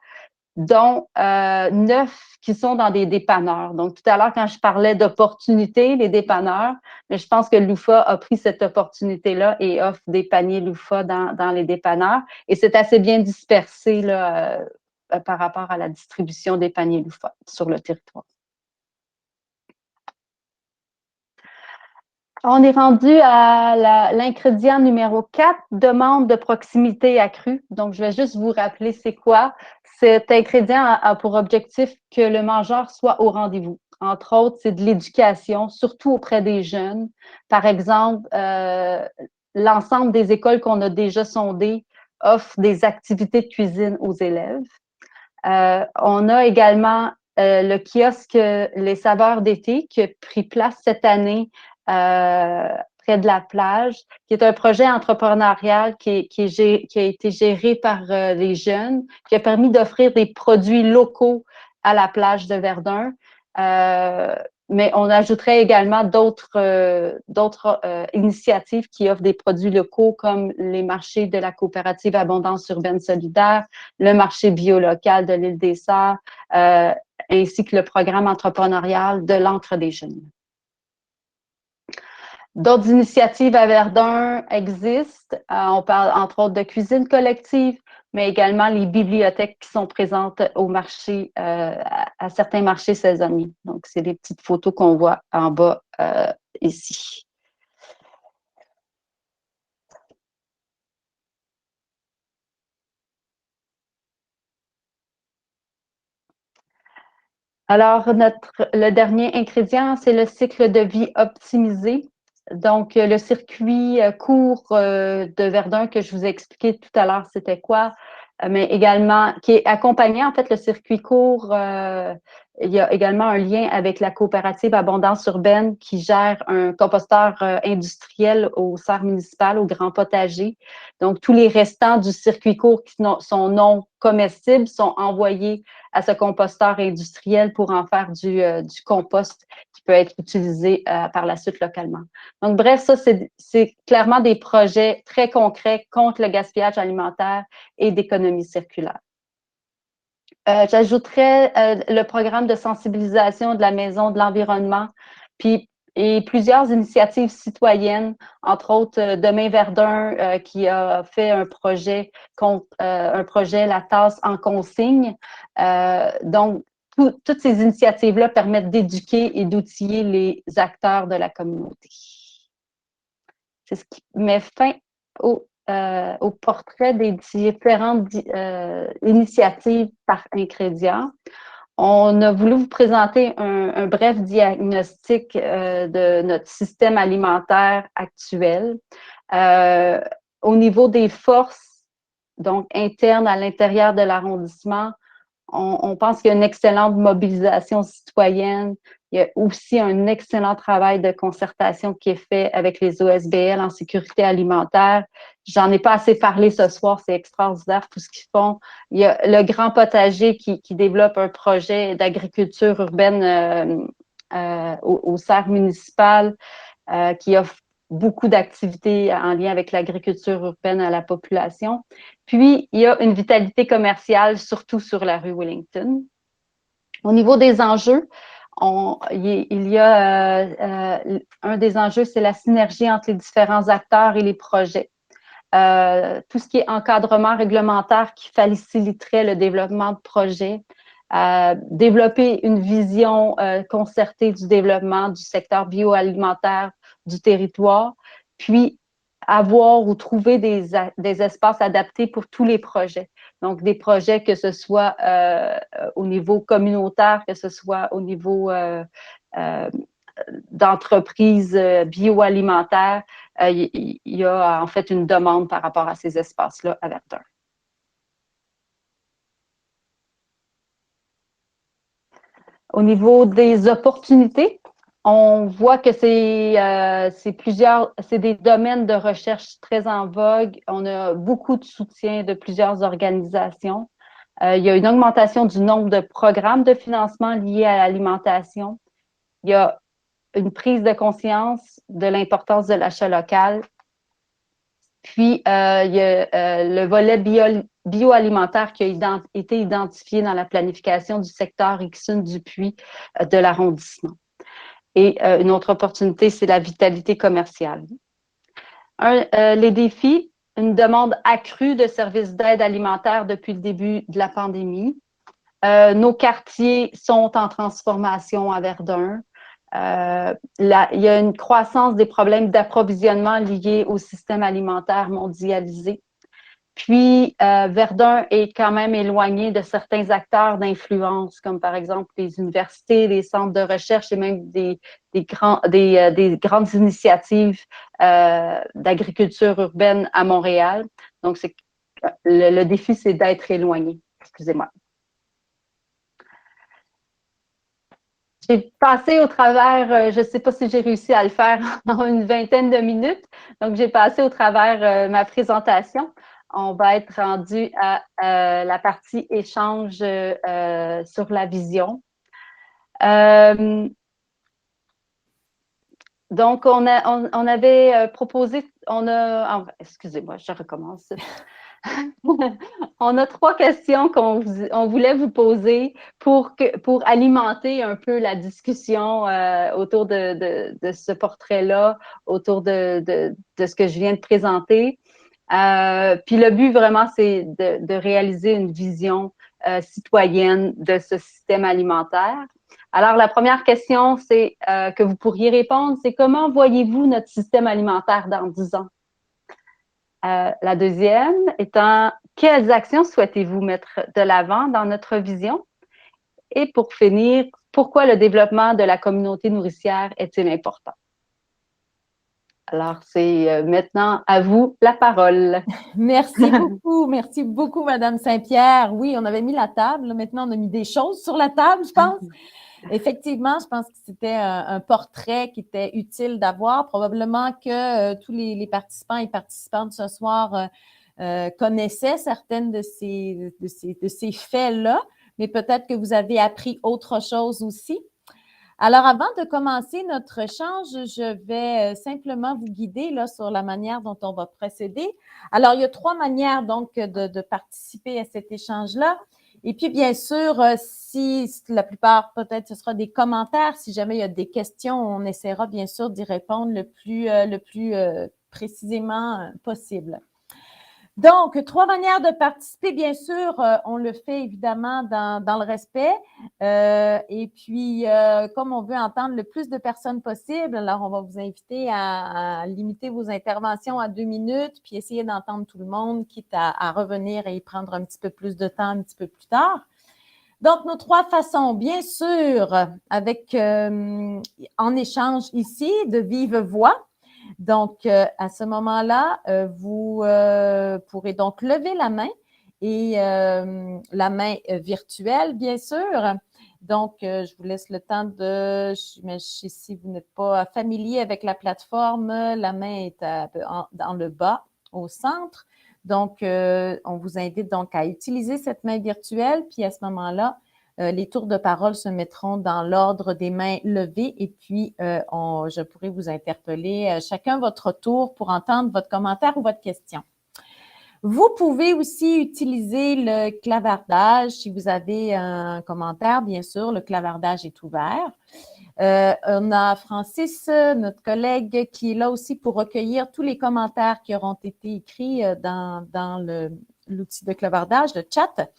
dont 9 qui sont dans des dépanneurs. Donc, tout à l'heure, quand je parlais d'opportunités, les dépanneurs, mais je pense que LUFA a pris cette opportunité-là et offre des paniers LUFA dans les dépanneurs. Et c'est assez bien dispersé là, par rapport à la distribution des paniers LUFA sur le territoire. On est rendu à l'ingrédient numéro 4, demande de proximité accrue. Donc, je vais juste vous rappeler c'est quoi. Cet ingrédient a pour objectif que le mangeur soit au rendez-vous. Entre autres, c'est de l'éducation, surtout auprès des jeunes. Par exemple, l'ensemble des écoles qu'on a déjà sondées offrent des activités de cuisine aux élèves. On a également le kiosque Les Saveurs d'été qui a pris place cette année près de la plage, qui est un projet entrepreneurial qui a été géré par les jeunes, qui a permis d'offrir des produits locaux à la plage de Verdun. Mais on ajouterait également d'autres initiatives qui offrent des produits locaux comme les marchés de la coopérative Abondance urbaine solidaire, le marché bio local de l'île des Sœurs, ainsi que le programme entrepreneurial de l'Ancre des Jeunes. D'autres initiatives à Verdun existent. On parle entre autres de cuisine collective, mais également les bibliothèques qui sont présentes au marché, à certains marchés saisonniers. Donc, c'est des petites photos qu'on voit en bas ici. Alors, le dernier ingrédient, c'est le cycle de vie optimisé. Donc, le circuit court de Verdun que je vous ai expliqué tout à l'heure, c'était quoi? Mais également, qui est accompagné, en fait, le circuit court, il y a également un lien avec la coopérative Abondance urbaine qui gère un composteur industriel au serre municipal, au Grand Potager. Donc, tous les restants du circuit court qui sont non comestibles sont envoyés à ce composteur industriel pour en faire du compost qui peut être utilisé par la suite localement. Donc, bref, ça, c'est clairement des projets très concrets contre le gaspillage alimentaire et d'économie circulaire. J'ajouterais le programme de sensibilisation de la Maison de l'environnement, et plusieurs initiatives citoyennes, entre autres Demain Verdun qui a fait un projet La tasse en consigne. Donc, toutes ces initiatives-là permettent d'éduquer et d'outiller les acteurs de la communauté. C'est ce qui met fin au portrait des différentes initiatives par ingrédient. On a voulu vous présenter un bref diagnostic de notre système alimentaire actuel. Au niveau des forces, donc internes à l'intérieur de l'arrondissement, on pense qu'il y a une excellente mobilisation citoyenne. Il y a aussi un excellent travail de concertation qui est fait avec les OSBL en sécurité alimentaire. J'en ai pas assez parlé ce soir, c'est extraordinaire tout ce qu'ils font. Il y a le Grand Potager qui développe un projet d'agriculture urbaine au serre municipal qui offre beaucoup d'activités en lien avec l'agriculture urbaine à la population. Puis, il y a une vitalité commerciale, surtout sur la rue Wellington. Au niveau des enjeux, il y a un des enjeux, c'est la synergie entre les différents acteurs et les projets. Tout ce qui est encadrement réglementaire qui faciliterait le développement de projets, développer une vision concertée du développement du secteur bioalimentaire du territoire, puis avoir ou trouver des espaces adaptés pour tous les projets. Donc, des projets que ce soit au niveau communautaire, que ce soit au niveau d'entreprises bioalimentaires, il y a en fait une demande par rapport à ces espaces-là à Verdun. Au niveau des opportunités, on voit que c'est des domaines de recherche très en vogue. On a beaucoup de soutien de plusieurs organisations. Il y a une augmentation du nombre de programmes de financement liés à l'alimentation. Il y a une prise de conscience de l'importance de l'achat local. Puis, il y a le volet bioalimentaire qui a été identifié dans la planification du secteur X-Dupuis de l'arrondissement. Et une autre opportunité, c'est la vitalité commerciale. Les défis, une demande accrue de services d'aide alimentaire depuis le début de la pandémie. Nos quartiers sont en transformation à Verdun. Il y a une croissance des problèmes d'approvisionnement liés au système alimentaire mondialisé. Puis, Verdun est quand même éloigné de certains acteurs d'influence, comme par exemple les universités, les centres de recherche et même des grandes initiatives d'agriculture urbaine à Montréal. Donc, le défi, c'est d'être éloigné. Excusez-moi. J'ai passé au travers, je ne sais pas si j'ai réussi à le faire en une vingtaine de minutes, donc j'ai passé au travers ma présentation. On va être rendu à la partie échange sur la vision. Donc, on avait proposé, excusez-moi, je recommence. On a 3 questions qu'on voulait vous poser pour alimenter un peu la discussion autour de ce portrait-là, autour de ce que je viens de présenter. Puis le but vraiment, c'est de réaliser une vision citoyenne de ce système alimentaire. Alors, la première question, c'est que vous pourriez répondre, c'est comment voyez-vous notre système alimentaire dans 10 ans? La deuxième étant, quelles actions souhaitez-vous mettre de l'avant dans notre vision? Et pour finir, pourquoi le développement de la communauté nourricière est-il important? Alors, c'est maintenant à vous la parole. Merci beaucoup, Madame Saint-Pierre. Oui, on avait mis la table, maintenant on a mis des choses sur la table, je pense. Effectivement, je pense que c'était un portrait qui était utile d'avoir. Probablement que tous les participants et participantes ce soir connaissaient certaines de ces faits-là, mais peut-être que vous avez appris autre chose aussi. Alors, avant de commencer notre échange, je vais simplement vous guider là, sur la manière dont on va procéder. Alors, il y a 3 manières donc de participer à cet échange-là. Et puis, bien sûr, si la plupart, peut-être, ce sera des commentaires. Si jamais il y a des questions, on essaiera bien sûr d'y répondre le plus précisément possible. Donc, 3 manières de participer, bien sûr, on le fait évidemment dans le respect. Et puis, comme on veut entendre le plus de personnes possible, alors on va vous inviter à limiter vos interventions à 2 minutes, puis essayer d'entendre tout le monde, quitte à revenir et y prendre un petit peu plus de temps un petit peu plus tard. Donc, nos 3 façons, bien sûr, avec en échange ici, de vive voix. Donc, à ce moment-là, vous pourrez donc lever la main et la main virtuelle, bien sûr. Donc, je vous laisse le temps si vous n'êtes pas familier avec la plateforme, la main est dans le bas, au centre. Donc, on vous invite donc à utiliser cette main virtuelle, puis à ce moment-là, les tours de parole se mettront dans l'ordre des mains levées et puis je pourrai vous interpeller chacun votre tour pour entendre votre commentaire ou votre question. Vous pouvez aussi utiliser le clavardage. Si vous avez un commentaire, bien sûr, le clavardage est ouvert. On a Francis, notre collègue, qui est là aussi pour recueillir tous les commentaires qui auront été écrits dans l'outil de clavardage, le chat.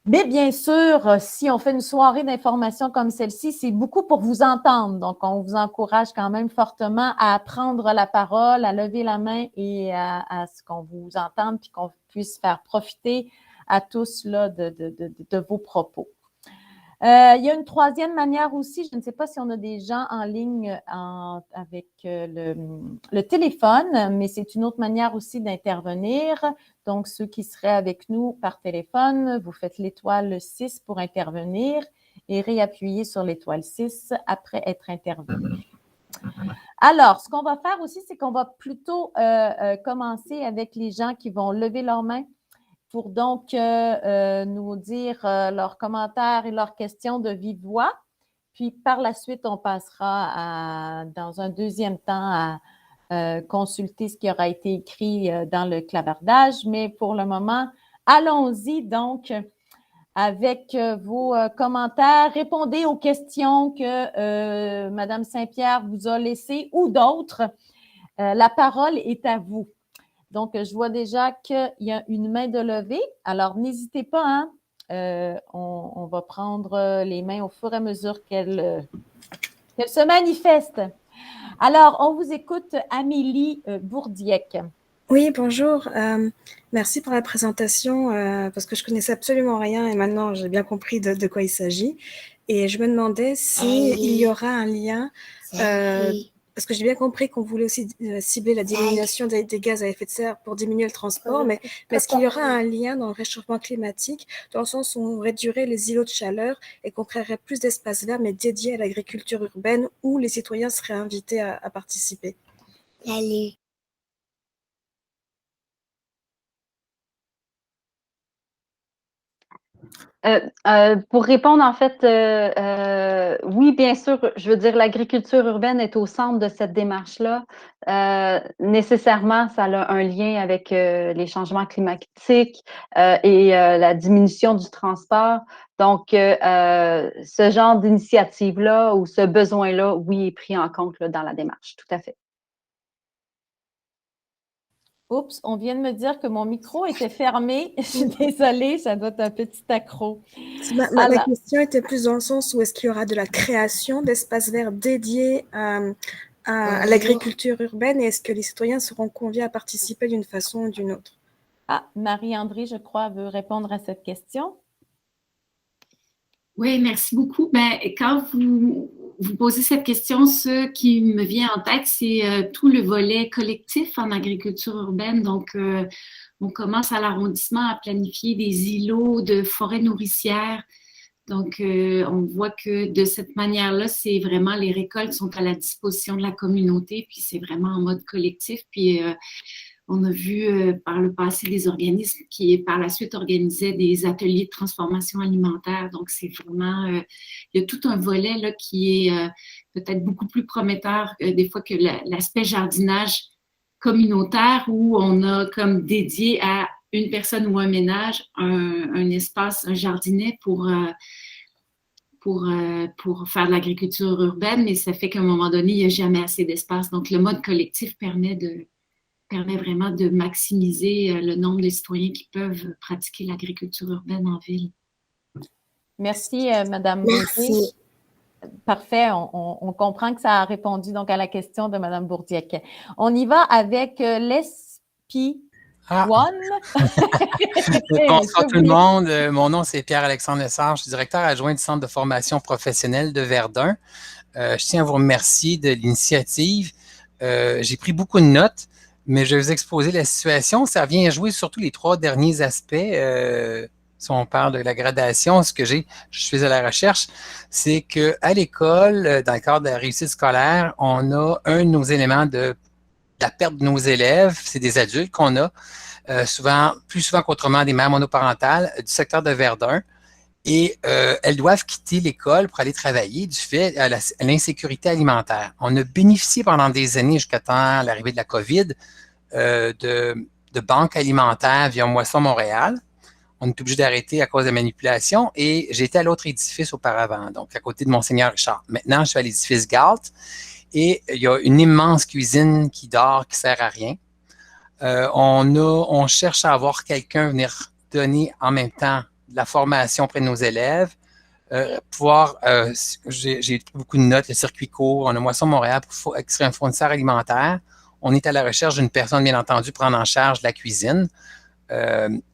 Mais bien sûr, si on fait une soirée d'information comme celle-ci, c'est beaucoup pour vous entendre. Donc, on vous encourage quand même fortement à prendre la parole, à lever la main et à ce qu'on vous entende puis qu'on puisse faire profiter à tous là, de vos propos. Il y a une 3e manière aussi, je ne sais pas si on a des gens en ligne avec le téléphone, mais c'est une autre manière aussi d'intervenir. Donc, ceux qui seraient avec nous par téléphone, vous faites l'étoile 6 pour intervenir et réappuyez sur l'étoile 6 après être intervenu. Alors, ce qu'on va faire aussi, c'est qu'on va plutôt commencer avec les gens qui vont lever leurs mains pour donc nous dire leurs commentaires et leurs questions de vive voix. Puis par la suite, on passera dans un deuxième temps à consulter ce qui aura été écrit dans le clavardage. Mais pour le moment, allons-y donc avec vos commentaires. Répondez aux questions que Mme Saint-Pierre vous a laissées ou d'autres. La parole est à vous. Donc, je vois déjà qu'il y a une main de levée. Alors, n'hésitez pas, hein? On va prendre les mains au fur et à mesure qu'elles se manifestent. Alors, on vous écoute, Amélie Bourdiec. Oui, bonjour. Merci pour la présentation parce que je connaissais absolument rien et maintenant j'ai bien compris de quoi il s'agit. Et je me demandais s'il y aura un lien, parce que j'ai bien compris qu'on voulait aussi cibler la diminution des gaz à effet de serre pour diminuer le transport, mais est-ce qu'il y aura un lien dans le réchauffement climatique, dans le sens où on réduirait les îlots de chaleur et qu'on créerait plus d'espaces verts, mais dédiés à l'agriculture urbaine, où les citoyens seraient invités à participer? Allez. Pour répondre, en fait, oui, bien sûr, je veux dire, l'agriculture urbaine est au centre de cette démarche-là. Nécessairement, ça a un lien avec les changements climatiques et la diminution du transport. Donc, ce genre d'initiative-là ou ce besoin-là, oui, est pris en compte là, dans la démarche, tout à fait. Oups, on vient de me dire que mon micro était fermé. Je suis désolée, ça doit être un petit accro. Ma question était plus dans le sens où est-ce qu'il y aura de la création d'espaces verts dédiés à l'agriculture urbaine et est-ce que les citoyens seront conviés à participer d'une façon ou d'une autre? Ah, Marie-André, je crois, veut répondre à cette question. Oui, merci beaucoup. Ben, quand vous posez cette question, ce qui me vient en tête, c'est tout le volet collectif en agriculture urbaine. Donc, on commence à l'arrondissement à planifier des îlots de forêts nourricières. Donc, on voit que de cette manière-là, c'est vraiment les récoltes sont à la disposition de la communauté, puis c'est vraiment en mode collectif. Puis, on a vu par le passé des organismes qui, par la suite, organisaient des ateliers de transformation alimentaire. Donc, c'est vraiment, il y a tout un volet là, qui est peut-être beaucoup plus prometteur des fois que l'aspect jardinage communautaire où on a comme dédié à une personne ou un ménage un espace, un jardinet pour faire de l'agriculture urbaine, mais ça fait qu'à un moment donné, il n'y a jamais assez d'espace. Donc, le mode collectif permet vraiment de maximiser le nombre de citoyens qui peuvent pratiquer l'agriculture urbaine en ville. Merci, Madame Bourdiec. Parfait, on comprend que ça a répondu donc à la question de Madame Bourdiec. On y va avec l'ESPI. Bonsoir tout le monde. Mon nom, c'est Pierre-Alexandre Lessard. Je suis directeur adjoint du Centre de formation professionnelle de Verdun. Je tiens à vous remercier de l'initiative. J'ai pris beaucoup de notes, mais je vais vous exposer la situation. Ça vient jouer surtout les 3 derniers aspects. Si on parle de la gradation, je suis à la recherche, c'est qu'à l'école, dans le cadre de la réussite scolaire, on a un de nos éléments de la perte de nos élèves, c'est des adultes qu'on a, plus souvent qu'autrement des mères monoparentales du secteur de Verdun. Et elles doivent quitter l'école pour aller travailler du fait à l'insécurité alimentaire. On a bénéficié pendant des années, jusqu'à temps l'arrivée de la COVID, de banques alimentaires via Moisson Montréal. On est obligé d'arrêter à cause de manipulation et j'étais à l'autre édifice auparavant, donc à côté de Monseigneur Richard. Maintenant, je suis à l'édifice Galt et il y a une immense cuisine qui dort, qui sert à rien. On cherche à avoir quelqu'un venir donner en même temps de la formation auprès de nos élèves, j'ai beaucoup de notes, le circuit court, on a Moisson Montréal qui serait un fournisseur alimentaire. On est à la recherche d'une personne, bien entendu, prendre en charge la cuisine.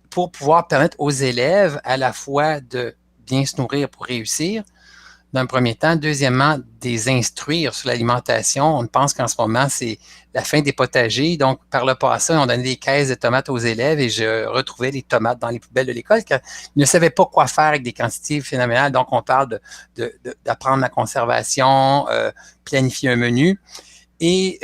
Pour pouvoir permettre aux élèves à la fois de bien se nourrir pour réussir, d'un premier temps. Deuxièmement, des instruire sur l'alimentation. On pense qu'en ce moment, c'est la fin des potagers. Donc, par le passé, on donnait des caisses de tomates aux élèves et je retrouvais les tomates dans les poubelles de l'école car ils ne savaient pas quoi faire avec des quantités phénoménales. Donc, on parle d'apprendre la conservation, planifier un menu et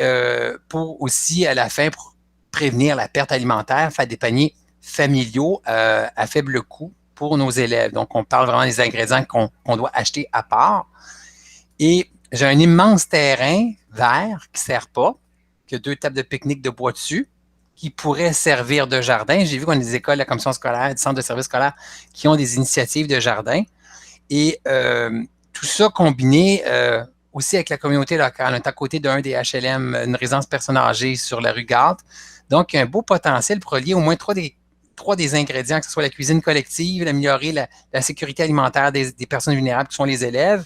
pour aussi, à la fin, pour prévenir la perte alimentaire, faire des paniers familiaux à faible coût pour nos élèves. Donc, on parle vraiment des ingrédients qu'on doit acheter à part. Et j'ai un immense terrain vert qui ne sert pas, qui a 2 tables de pique-nique de bois dessus, qui pourrait servir de jardin. J'ai vu qu'on a des écoles, la commission scolaire, des centres de services scolaires qui ont des initiatives de jardin. Et tout ça combiné aussi avec la communauté locale. On est à côté d'un des HLM, une résidence personnes âgées sur la rue Garde. Donc, il y a un beau potentiel pour relier au moins trois des ingrédients, que ce soit la cuisine collective, améliorer la sécurité alimentaire des personnes vulnérables qui sont les élèves,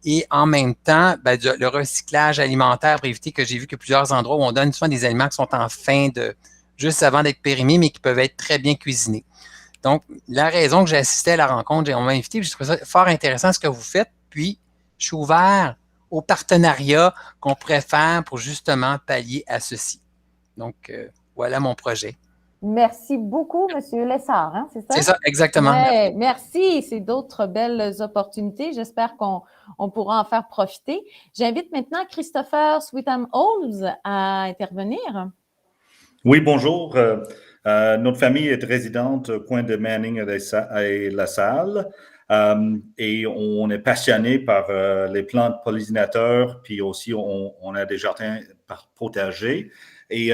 et en même temps, le recyclage alimentaire pour éviter que j'ai vu que plusieurs endroits où on donne souvent des aliments qui sont en fin de, juste avant d'être périmés, mais qui peuvent être très bien cuisinés. Donc, la raison que j'ai assisté à la rencontre, on m'a invité, j'ai trouvé ça fort intéressant ce que vous faites, puis je suis ouvert au partenariat qu'on pourrait faire pour justement pallier à ceci. Donc, voilà mon projet. Merci beaucoup, M. Lessard, hein, c'est ça? C'est ça, exactement. Ouais, merci. C'est d'autres belles opportunités. J'espère qu'on pourra en faire profiter. J'invite maintenant Christopher Sweetham-Holmes à intervenir. Oui, bonjour. Notre famille est résidente au coin de Manning et La Salle. Et on est passionné par les plantes pollinisateurs, puis aussi on a des jardins potagers. Et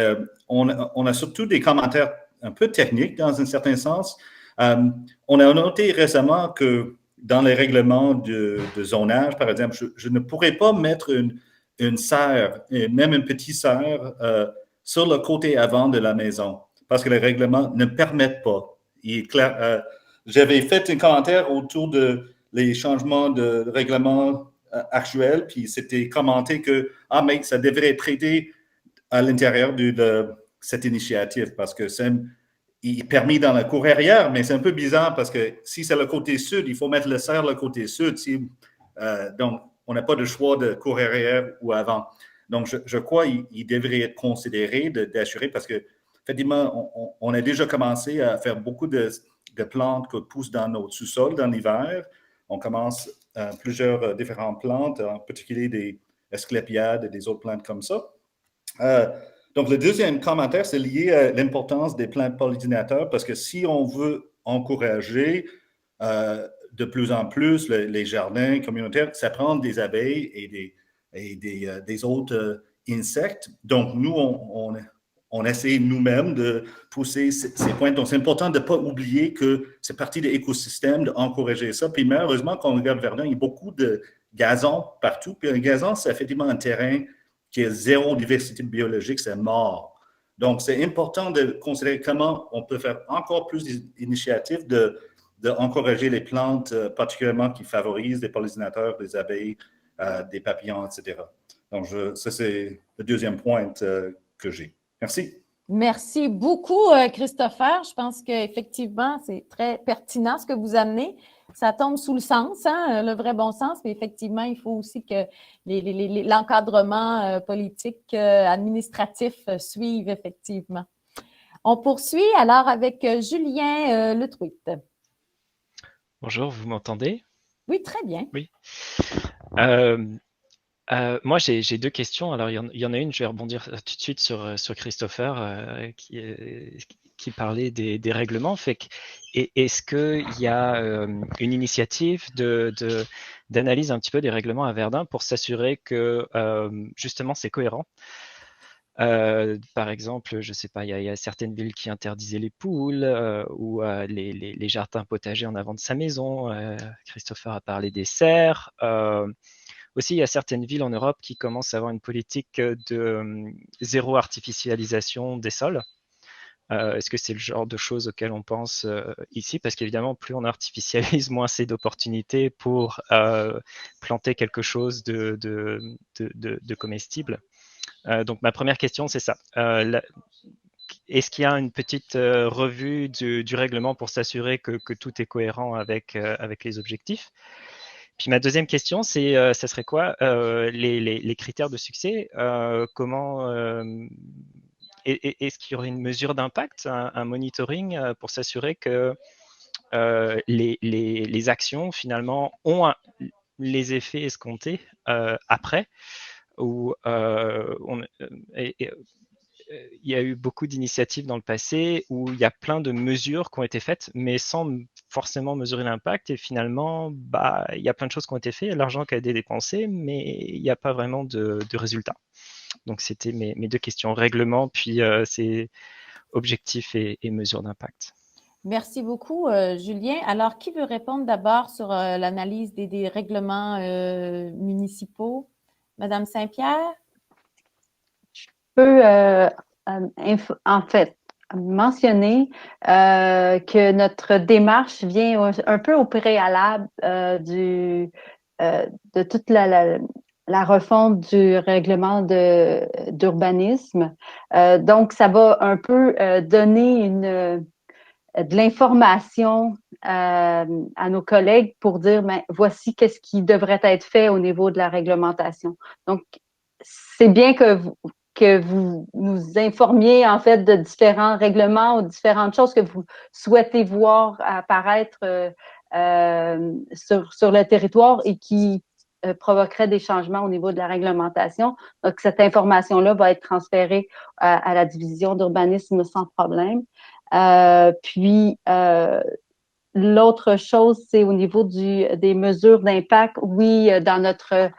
on a surtout des commentaires un peu techniques dans un certain sens. On a noté récemment que dans les règlements de zonage, par exemple, je ne pourrais pas mettre une serre, et même une petite serre, sur le côté avant de la maison, parce que les règlements ne permettent pas. J'avais fait un commentaire autour de les changements de règlement actuels, puis c'était commenté que mais ça devrait être traité à l'intérieur de cette initiative, parce que il est permis dans la cour arrière, mais c'est un peu bizarre parce que si c'est le côté sud, il faut mettre le serre le côté sud. Donc, on n'a pas de choix de cour arrière ou avant. Donc, je crois qu'il devrait être considéré d'assurer, parce que, effectivement, on a déjà commencé à faire beaucoup de plantes qui poussent dans notre sous-sol dans l'hiver. On commence plusieurs différentes plantes, en particulier des asclépiades et des autres plantes comme ça. Donc, le deuxième commentaire, c'est lié à l'importance des plantes pollinisateurs, parce que si on veut encourager de plus en plus les jardins communautaires, ça prend des abeilles et des autres insectes. Donc, nous, on essaie nous-mêmes de pousser ces points. Donc, c'est important de ne pas oublier que c'est partie de l'écosystème, d'encourager ça. Puis, malheureusement, quand on regarde Verdun, il y a beaucoup de gazon partout. Puis, un gazon, c'est effectivement un terrain qui est zéro diversité biologique, c'est mort. Donc, c'est important de considérer comment on peut faire encore plus d'initiatives d'encourager les plantes, particulièrement qui favorisent les pollinisateurs, des abeilles, des papillons, etc. Donc, ça, c'est le deuxième point que j'ai. Merci. Merci beaucoup, Christopher. Je pense qu'effectivement, c'est très pertinent ce que vous amenez. Ça tombe sous le sens, hein, le vrai bon sens, mais effectivement, il faut aussi que l'encadrement politique, administratif suive, effectivement. On poursuit alors avec Julien Letruit. Bonjour, vous m'entendez? Oui, très bien. Oui. Moi, j'ai 2 questions. Alors, il y en a une, je vais rebondir tout de suite sur Christopher qui parlait des règlements. Est-ce qu'il y a une initiative d'analyse un petit peu des règlements à Verdun pour s'assurer que justement c'est cohérent? Par exemple, je ne sais pas, il y a certaines villes qui interdisaient les poules ou les jardins potagers en avant de sa maison. Christopher a parlé des serres. Aussi, il y a certaines villes en Europe qui commencent à avoir une politique de zéro artificialisation des sols. Est-ce que c'est le genre de choses auxquelles on pense ici? Parce qu'évidemment, plus on artificialise, moins c'est d'opportunités pour planter quelque chose de comestible. Donc, ma première question, c'est ça. Est-ce qu'il y a une petite revue du règlement pour s'assurer que tout est cohérent avec les objectifs? Puis ma deuxième question, c'est ça serait quoi les critères de succès? Comment est-ce qu'il y aurait une mesure d'impact, un monitoring pour s'assurer que les actions finalement ont les effets escomptés après? Ou il y a eu beaucoup d'initiatives dans le passé où il y a plein de mesures qui ont été faites, mais sans forcément mesurer l'impact. Et finalement, il y a plein de choses qui ont été faites, il y a de l'argent qui a été dépensé, mais il n'y a pas vraiment de résultat. Donc, c'était mes deux questions, règlement, puis c'est objectif et mesure d'impact. Merci beaucoup, Julien. Alors, qui veut répondre d'abord sur l'analyse des règlements municipaux? Madame Saint-Pierre? Je peux, en fait, mentionner que notre démarche vient un peu au préalable de toute la refonte du règlement d'urbanisme. Donc, ça va un peu donner de l'information à nos collègues pour dire, ben, voici qu'est-ce qui devrait être fait au niveau de la réglementation. Donc, c'est bien que vous nous informiez en fait de différents règlements ou différentes choses que vous souhaitez voir apparaître sur le territoire et qui provoquerait des changements au niveau de la réglementation. Donc, cette information-là va être transférée à la division d'urbanisme sans problème. Puis, l'autre chose, c'est au niveau des mesures d'impact. Oui, dans notre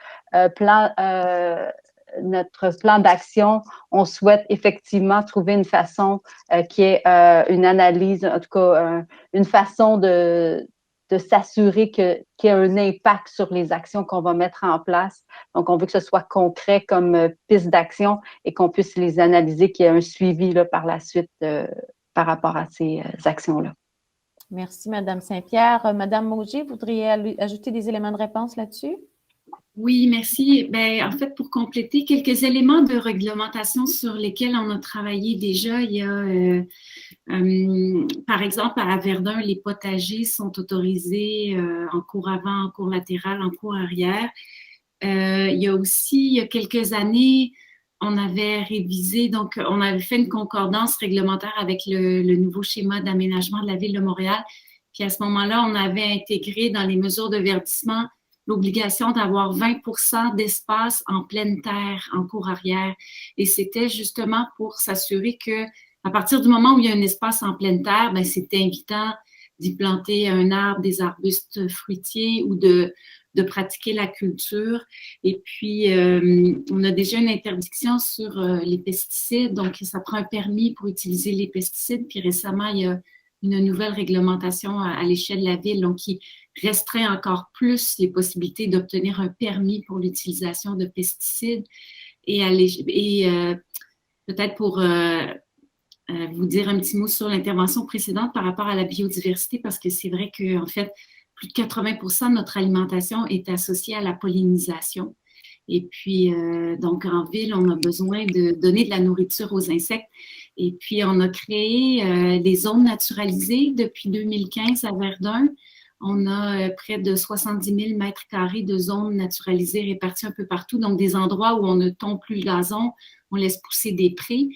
plan d'action, on souhaite effectivement trouver une façon qui est une analyse, en tout cas, une façon de s'assurer qu'il y a un impact sur les actions qu'on va mettre en place. Donc, on veut que ce soit concret comme piste d'action et qu'on puisse les analyser, qu'il y ait un suivi là, par la suite par rapport à ces actions-là. Merci, Madame Saint-Pierre. Madame Mauger, vous voudriez ajouter des éléments de réponse là-dessus? Oui, merci. En fait, pour compléter quelques éléments de réglementation sur lesquels on a travaillé déjà, il y a, par exemple, à Verdun, les potagers sont autorisés en cours avant, en cours latéral, en cours arrière. Il y a aussi, il y a quelques années, on avait révisé, donc on avait fait une concordance réglementaire avec le nouveau schéma d'aménagement de la Ville de Montréal. Puis à ce moment-là, on avait intégré dans les mesures de verdissement l'obligation d'avoir 20% d'espace en pleine terre, en cour arrière. Et c'était justement pour s'assurer que à partir du moment où il y a un espace en pleine terre, ben, c'est invitant d'y planter un arbre, des arbustes fruitiers ou de pratiquer la culture. Et puis, on a déjà une interdiction sur les pesticides, donc ça prend un permis pour utiliser les pesticides. Puis récemment, il y a une nouvelle réglementation à l'échelle de la ville, donc qui restreint encore plus les possibilités d'obtenir un permis pour l'utilisation de pesticides. Et peut-être pour vous dire un petit mot sur l'intervention précédente par rapport à la biodiversité, parce que c'est vrai qu'en fait, plus de 80% de notre alimentation est associée à la pollinisation. Et puis, donc, en ville, on a besoin de donner de la nourriture aux insectes. Et puis, on a créé des zones naturalisées depuis 2015 à Verdun. On a près de 70 000 mètres carrés de zones naturalisées réparties un peu partout. Donc, des endroits où on ne tombe plus le gazon, on laisse pousser des prés.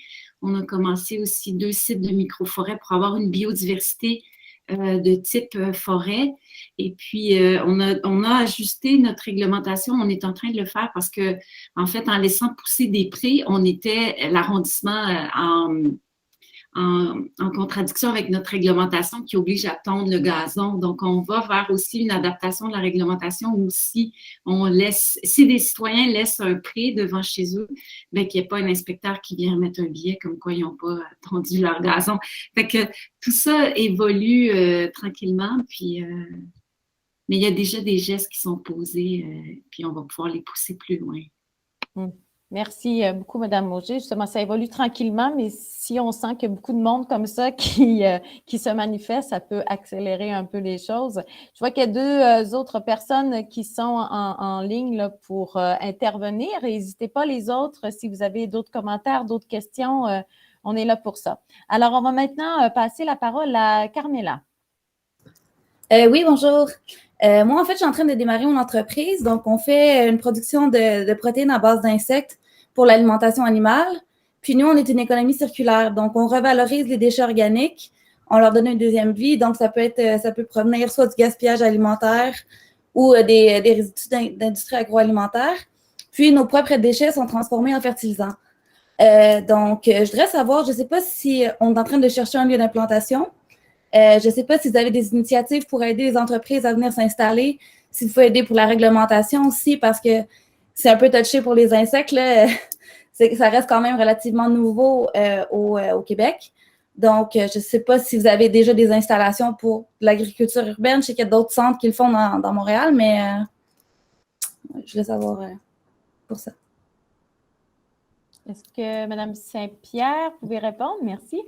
On a commencé aussi 2 sites de micro-forêts pour avoir une biodiversité de type forêt. Et puis, on a ajusté notre réglementation. On est en train de le faire parce que, en fait, en laissant pousser des prés, on était l'arrondissement en contradiction avec notre réglementation qui oblige à tondre le gazon. Donc, on va vers aussi une adaptation de la réglementation où si des citoyens laissent un pré devant chez eux, bien qu'il n'y ait pas un inspecteur qui vient remettre un billet comme quoi ils n'ont pas tondu leur gazon. Fait que tout ça évolue tranquillement, puis mais il y a déjà des gestes qui sont posés, puis on va pouvoir les pousser plus loin. Merci beaucoup, Mme Mauger. Justement, ça évolue tranquillement, mais si on sent qu'il y a beaucoup de monde comme ça qui se manifeste, ça peut accélérer un peu les choses. Je vois qu'il y a 2 autres personnes qui sont en ligne là, pour intervenir. N'hésitez pas les autres, si vous avez d'autres commentaires, d'autres questions, on est là pour ça. Alors, on va maintenant passer la parole à Carmela. Oui, bonjour. Moi, en fait, je suis en train de démarrer mon entreprise. Donc, on fait une production de protéines à base d'insectes pour l'alimentation animale. Puis nous, on est une économie circulaire. Donc, on revalorise les déchets organiques. On leur donne une deuxième vie. Donc, ça peut provenir soit du gaspillage alimentaire ou des résidus d'industrie agroalimentaire. Puis, nos propres déchets sont transformés en fertilisants. Je voudrais savoir, je ne sais pas si on est en train de chercher un lieu d'implantation. Je ne sais pas si vous avez des initiatives pour aider les entreprises à venir s'installer, si vous pouvez aider pour la réglementation aussi, parce que c'est un peu touché pour les insectes, là. Ça reste quand même relativement nouveau au Québec. Donc, je ne sais pas si vous avez déjà des installations pour l'agriculture urbaine. Je sais qu'il y a d'autres centres qui le font dans Montréal, mais je voulais savoir pour ça. Est-ce que Mme Saint-Pierre pouvait répondre? Merci.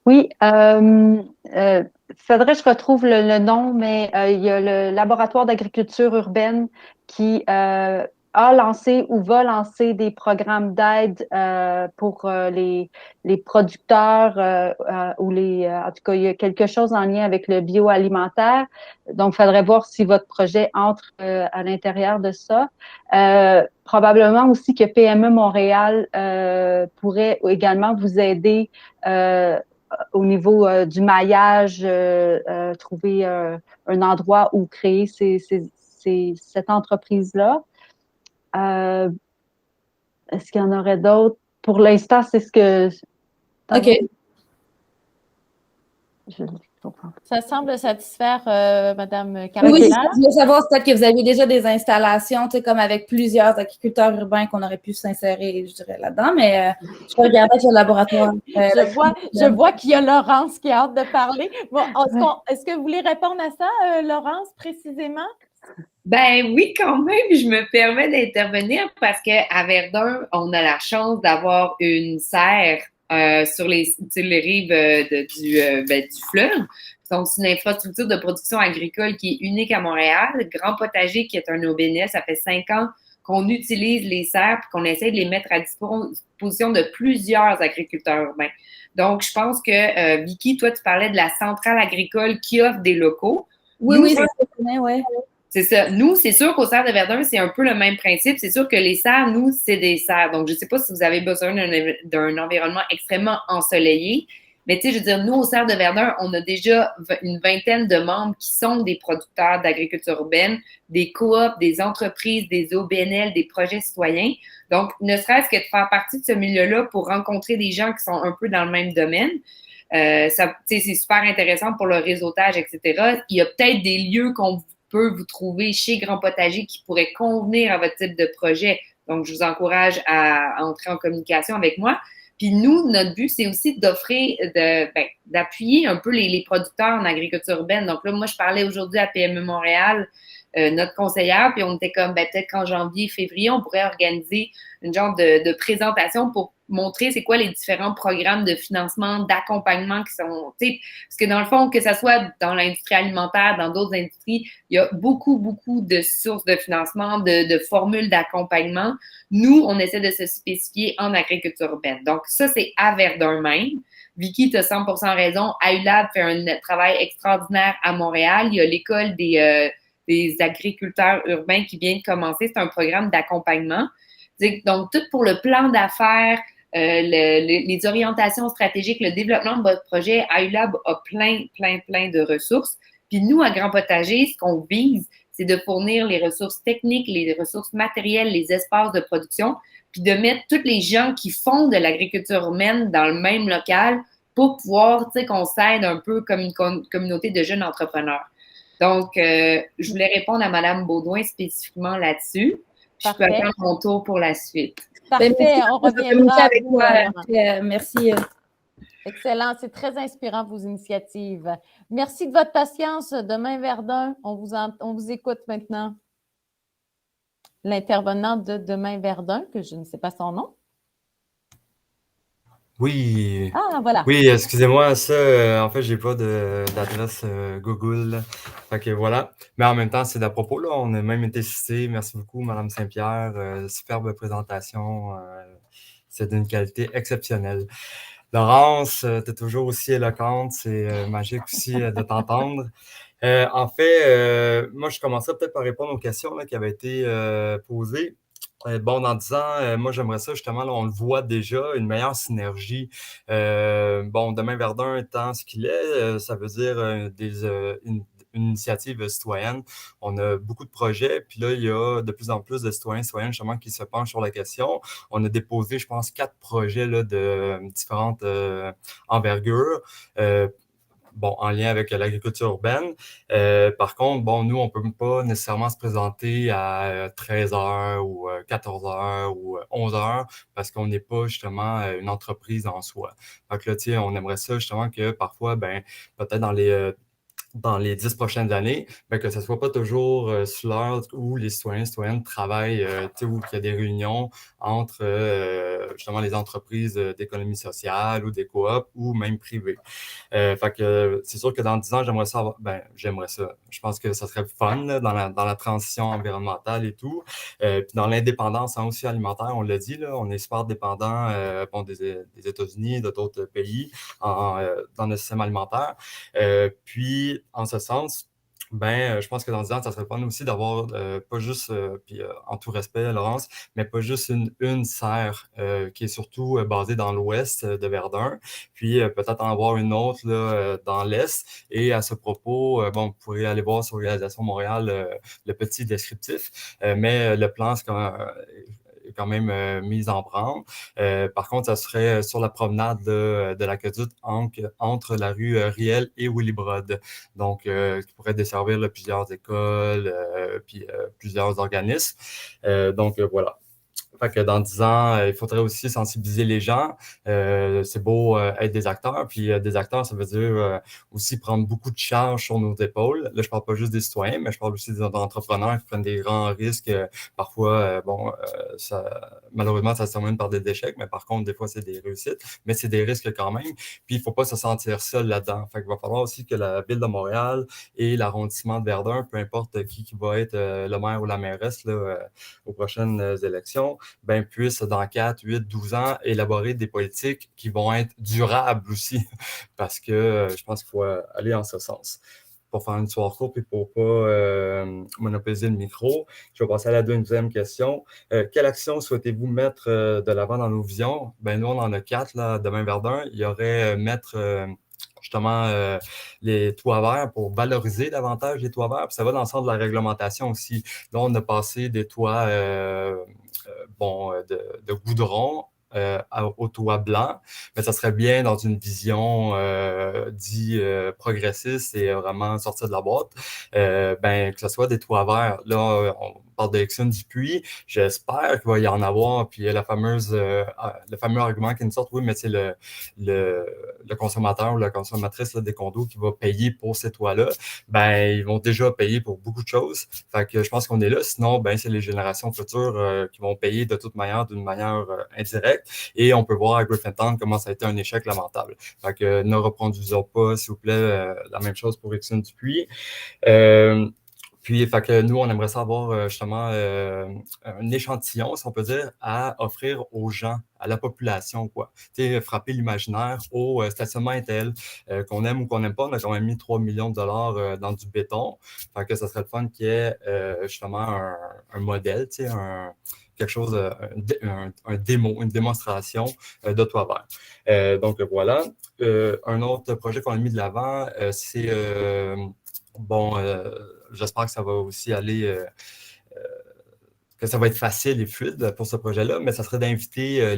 Oui, faudrait que je retrouve le nom, mais il y a le laboratoire d'agriculture urbaine qui a lancé ou va lancer des programmes d'aide pour les producteurs ou en tout cas, il y a quelque chose en lien avec le bioalimentaire. Donc, il faudrait voir si votre projet entre à l'intérieur de ça. Probablement aussi que PME Montréal pourrait également vous aider au niveau du maillage, trouver un endroit où créer cette entreprise-là. Est-ce qu'il y en aurait d'autres? Pour l'instant, c'est ce que... OK. Ça semble satisfaire Mme Carolina. Oui, je voulais savoir peut-être que vous aviez déjà des installations, tu sais, comme avec plusieurs agriculteurs urbains qu'on aurait pu s'insérer, je dirais, là-dedans, mais je peux regarder avec le laboratoire. Je vois qu'il y a Laurence qui a hâte de parler. Bon, est-ce que vous voulez répondre à ça, Laurence, précisément? Ben oui, quand même, je me permets d'intervenir parce qu'à Verdun, on a la chance d'avoir une serre sur les rives du fleuve. Donc, c'est une infrastructure de production agricole qui est unique à Montréal. Grand Potager, qui est un OBNL, ça fait 5 ans qu'on utilise les serres et qu'on essaie de les mettre à disposition de plusieurs agriculteurs urbains. Donc, je pense que, Vicky, toi, tu parlais de la centrale agricole qui offre des locaux. Oui, oui. C'est ça. Nous, c'est sûr qu'au Serres de Verdun, c'est un peu le même principe. C'est sûr que les serres, nous, c'est des serres. Donc, je ne sais pas si vous avez besoin d'un environnement extrêmement ensoleillé. Mais tu sais, je veux dire, nous, au Serres de Verdun, on a déjà une vingtaine de membres qui sont des producteurs d'agriculture urbaine, des coops, des entreprises, des OBNL, des projets citoyens. Donc, ne serait-ce que de faire partie de ce milieu-là pour rencontrer des gens qui sont un peu dans le même domaine. C'est super intéressant pour le réseautage, etc. Il y a peut-être des lieux qu'on peut vous trouver chez Grand Potager qui pourraient convenir à votre type de projet. Donc, je vous encourage à entrer en communication avec moi. Puis nous, notre but, c'est aussi d'offrir, d'appuyer un peu les producteurs en agriculture urbaine. Donc là, moi, je parlais aujourd'hui à PME Montréal, notre conseillère, puis on était comme, peut-être qu'en janvier, février, on pourrait organiser une genre de présentation pour montrer c'est quoi les différents programmes de financement, d'accompagnement qui sont, tu sais, parce que dans le fond, que ça soit dans l'industrie alimentaire, dans d'autres industries, il y a beaucoup, beaucoup de sources de financement, de formules d'accompagnement. Nous, on essaie de se spécifier en agriculture urbaine. Donc, ça, c'est à Verdun même. Vicky, tu as 100% raison. AULAB fait un travail extraordinaire à Montréal. Il y a l'école des agriculteurs urbains qui vient de commencer. C'est un programme d'accompagnement. Donc, tout pour le plan d'affaires, les orientations stratégiques, le développement de votre projet, AULAB a plein de ressources. Puis nous, à Grand Potager, ce qu'on vise, c'est de fournir les ressources techniques, les ressources matérielles, les espaces de production, puis de mettre tous les gens qui font de l'agriculture humaine dans le même local pour pouvoir, tu sais, qu'on s'aide un peu comme une communauté de jeunes entrepreneurs. Donc, je voulais répondre à Mme Baudouin spécifiquement là-dessus. Je peux attendre mon tour pour la suite. Parfait, on reviendra avec vous. Merci. Excellent, c'est très inspirant vos initiatives. Merci de votre patience. Demain Verdun, on vous écoute maintenant. L'intervenant de Demain Verdun, que je ne sais pas son nom. Oui. Ah, voilà. Oui, excusez-moi, ça, en fait, j'ai pas d'adresse Google. Fait que voilà. Mais en même temps, c'est d'à propos, là. On a même été cités. Merci beaucoup, Mme Saint-Pierre. Superbe présentation. C'est d'une qualité exceptionnelle. Laurence, tu es toujours aussi éloquente. C'est magique aussi de t'entendre. En fait, moi, je commencerai peut-être par répondre aux questions là, qui avaient été posées. Bon, dans 10 ans, moi, j'aimerais ça, justement, là, on le voit déjà, une meilleure synergie. Bon, Demain Verdun étant ce qu'il est, ça veut dire une initiative citoyenne. On a beaucoup de projets, puis là, il y a de plus en plus de citoyens et citoyennes justement qui se penchent sur la question. On a déposé, je pense, 4 projets là, de différentes envergures. En lien avec l'agriculture urbaine. Par contre, nous, on ne peut pas nécessairement se présenter à 13 heures ou 14 heures ou 11 heures parce qu'on n'est pas justement une entreprise en soi. Donc là, on aimerait ça justement que parfois, peut-être dans les 10 prochaines années, que ce ne soit pas toujours sur l'heure où les citoyens et citoyennes travaillent, où il y a des réunions entre justement les entreprises d'économie sociale ou des coops ou même privées. Fait que c'est sûr que dans 10 ans, j'aimerais ça. J'aimerais ça. Je pense que ça serait fun là, dans la transition environnementale et tout. Puis dans l'indépendance aussi alimentaire, on l'a dit, là, on est super dépendant des États-Unis et d'autres pays dans le système alimentaire. Puis, en ce sens, je pense que dans 10 ans, ça serait fun aussi d'avoir pas juste, en tout respect, Laurence, mais pas juste une serre qui est surtout basée dans l'ouest de Verdun, puis peut-être en avoir une autre là, dans l'est. Et à ce propos, vous pourrez aller voir sur Réalisation Montréal le petit descriptif, mais le plan, c'est quand même mise en branle. Par contre, ça serait sur la promenade de l'Aqueduc entre la rue Riel et Willibrod. Donc, qui pourrait desservir là, plusieurs écoles, puis plusieurs organismes. Donc, voilà. Fait que dans 10 ans, il faudrait aussi sensibiliser les gens. C'est beau être des acteurs, puis des acteurs, ça veut dire aussi prendre beaucoup de charges sur nos épaules. Là, je parle pas juste des citoyens, mais je parle aussi des entrepreneurs qui prennent des grands risques. Parfois, malheureusement, ça se termine par des échecs, mais par contre, des fois, c'est des réussites, mais c'est des risques quand même. Puis, il faut pas se sentir seul là-dedans. Fait qu'il va falloir aussi que la Ville de Montréal et l'arrondissement de Verdun, peu importe qui va être le maire ou la mairesse là, aux prochaines élections, puissent, dans 4, 8, 12 ans, élaborer des politiques qui vont être durables aussi, parce que je pense qu'il faut aller en ce sens. Pour faire une histoire courte et pour ne pas monopoliser le micro, je vais passer à la deuxième question. Quelle action souhaitez-vous mettre de l'avant dans nos visions? Nous, on en a 4 là, demain Verdun. Il y aurait mettre justement les toits verts pour valoriser davantage les toits verts. Puis ça va dans le sens de la réglementation aussi. Là, on a passé des toits de goudron au toit blanc, mais ça serait bien dans une vision progressiste et vraiment sortir de la boîte, que ce soit des toits verts. Là, on parle d'élection du puits. J'espère qu'il va y en avoir. Puis le fameux argument qui nous sort, oui, mais c'est le consommateur ou la consommatrice là, des condos qui va payer pour ces toits-là. Ils vont déjà payer pour beaucoup de choses. Fait que je pense qu'on est là. Sinon, c'est les générations futures qui vont payer de toute manière, d'une manière indirecte. Et on peut voir à Griffintown comment ça a été un échec lamentable. Fait que ne reproduisons pas, s'il vous plaît, la même chose pour Exxon du Puy. Puis, fait que nous, on aimerait savoir justement un échantillon, si on peut dire, à offrir aux gens, à la population, quoi. Tu sais, frapper l'imaginaire au stationnement Intel, qu'on aime ou qu'on n'aime pas. On a quand même mis 3 millions de dollars dans du béton. Fait que ça serait le fun qu'il y ait justement un modèle, tu sais, quelque chose, un démo, une démonstration de toit vert. Donc, voilà. Un autre projet qu'on a mis de l'avant, c'est... j'espère que ça va aussi aller, que ça va être facile et fluide pour ce projet-là, mais ça serait d'inviter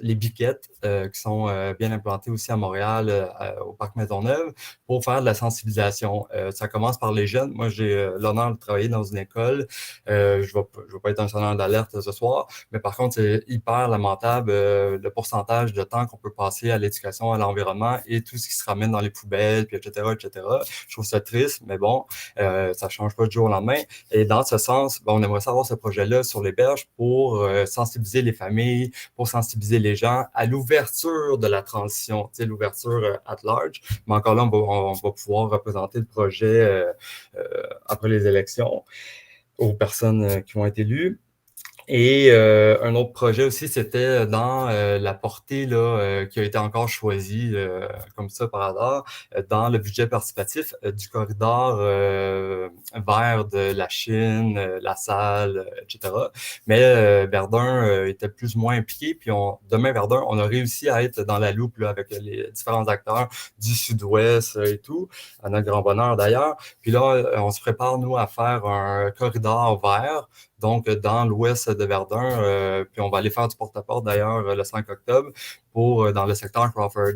les biquettes qui sont bien implantées aussi à Montréal, au Parc Maisonneuve, pour faire de la sensibilisation. Ça commence par les jeunes. Moi, j'ai l'honneur de travailler dans une école. Je ne vais pas être un sonneur d'alerte ce soir, mais par contre, c'est hyper lamentable le pourcentage de temps qu'on peut passer à l'éducation, à l'environnement et tout ce qui se ramène dans les poubelles, puis etc., etc. Je trouve ça triste, mais bon, ça ne change pas du jour au lendemain. Et dans ce sens, on aimerait savoir ce projet-là sur les berges pour sensibiliser les familles, pour sensibiliser les gens à l'ouverture de la transition, tu sais, l'ouverture at large. Mais encore là, on va pouvoir représenter le projet après les élections aux personnes qui vont être élues. Et un autre projet aussi, c'était dans la portée là, qui a été encore choisie comme ça par hasard, dans le budget participatif du corridor vers de la Chine, la Salle, etc. Mais Verdun était plus ou moins impliqué. Puis demain, Verdun, on a réussi à être dans la loupe là, avec les différents acteurs du Sud-Ouest et tout, à notre grand bonheur d'ailleurs. Puis là, on se prépare, nous, à faire un corridor vert, donc dans l'ouest de Verdun. Puis on va aller faire du porte-à-porte d'ailleurs le 5 octobre pour dans le secteur Crawford,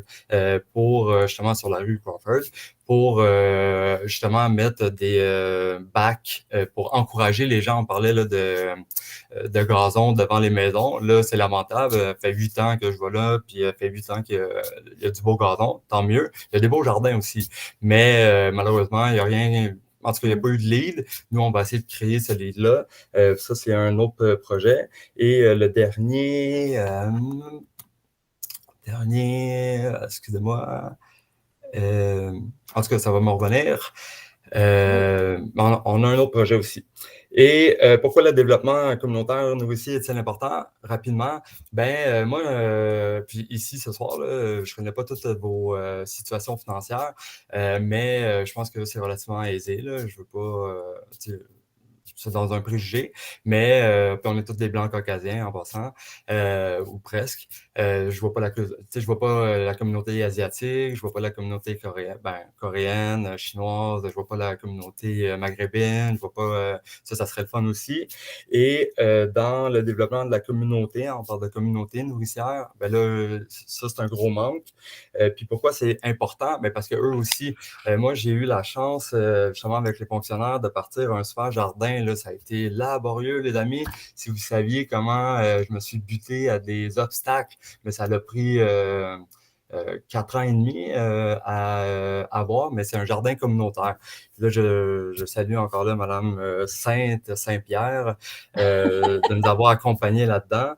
pour justement sur la rue Crawford, pour justement mettre des bacs pour encourager les gens. On parlait là de gazon devant les maisons. Là, c'est lamentable. Ça fait 8 ans que je vais là, puis ça fait 8 ans qu'il y a du beau gazon. Tant mieux. Il y a des beaux jardins aussi. Mais malheureusement, il n'y a rien. En tout cas, il n'y a pas eu de lead. Nous, on va essayer de créer ce lead-là. Ça, c'est un autre projet. Et le dernier, excusez-moi, en tout cas, ça va me revenir. On a un autre projet aussi. Et pourquoi le développement communautaire nourricier est-il important? Rapidement, moi, puis ici ce soir, là, je ne connais pas toutes vos situations financières, mais je pense que c'est relativement aisé. Là. Je ne veux pas c'est dans un préjugé, mais puis on est tous des blancs caucasiens en passant, ou presque. Je vois pas la communauté asiatique, je vois pas la communauté coréenne, chinoise, je vois pas la communauté maghrébine, je vois pas ça serait le fun aussi. Et dans le développement de la communauté, on parle de communauté nourricière, là, ça c'est un gros manque. Puis pourquoi c'est important? Parce que eux aussi, moi j'ai eu la chance, justement avec les fonctionnaires, de partir un super jardin. Là, ça a été laborieux, les amis. Si vous saviez comment je me suis buté à des obstacles, mais ça l'a pris 4 ans et demi à avoir, mais c'est un jardin communautaire. Puis là, je salue encore là Mme Saint-Pierre de nous avoir accompagnés là-dedans,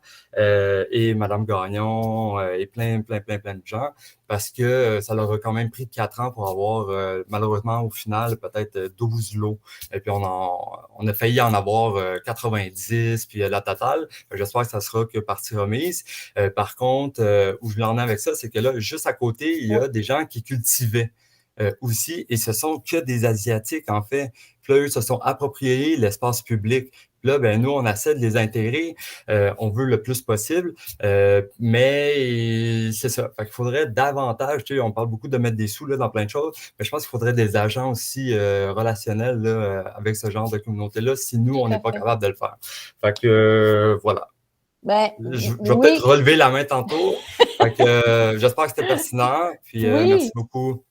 et Mme Gagnon et plein de gens, parce que ça leur a quand même pris 4 ans pour avoir, malheureusement, au final, peut-être 12 lots. Et puis, on a failli en avoir 90, puis la totale. J'espère que ça sera que partie remise. Par contre, où je l'en ai avec ça, c'est que là, juste à côté, il y a des gens qui cultivaient aussi, et ce sont que des Asiatiques, en fait. Puis là, eux se sont appropriés l'espace public. Puis là, nous, on essaie de les intégrer. On veut le plus possible, mais c'est ça. Fait qu'il faudrait davantage, on parle beaucoup de mettre des sous là, dans plein de choses, mais je pense qu'il faudrait des agents aussi relationnels là, avec ce genre de communauté-là, si nous, on n'est pas capable de le faire. Fait que voilà. Je vais peut-être relever la main tantôt. Fait que j'espère que c'était pertinent. Puis merci beaucoup.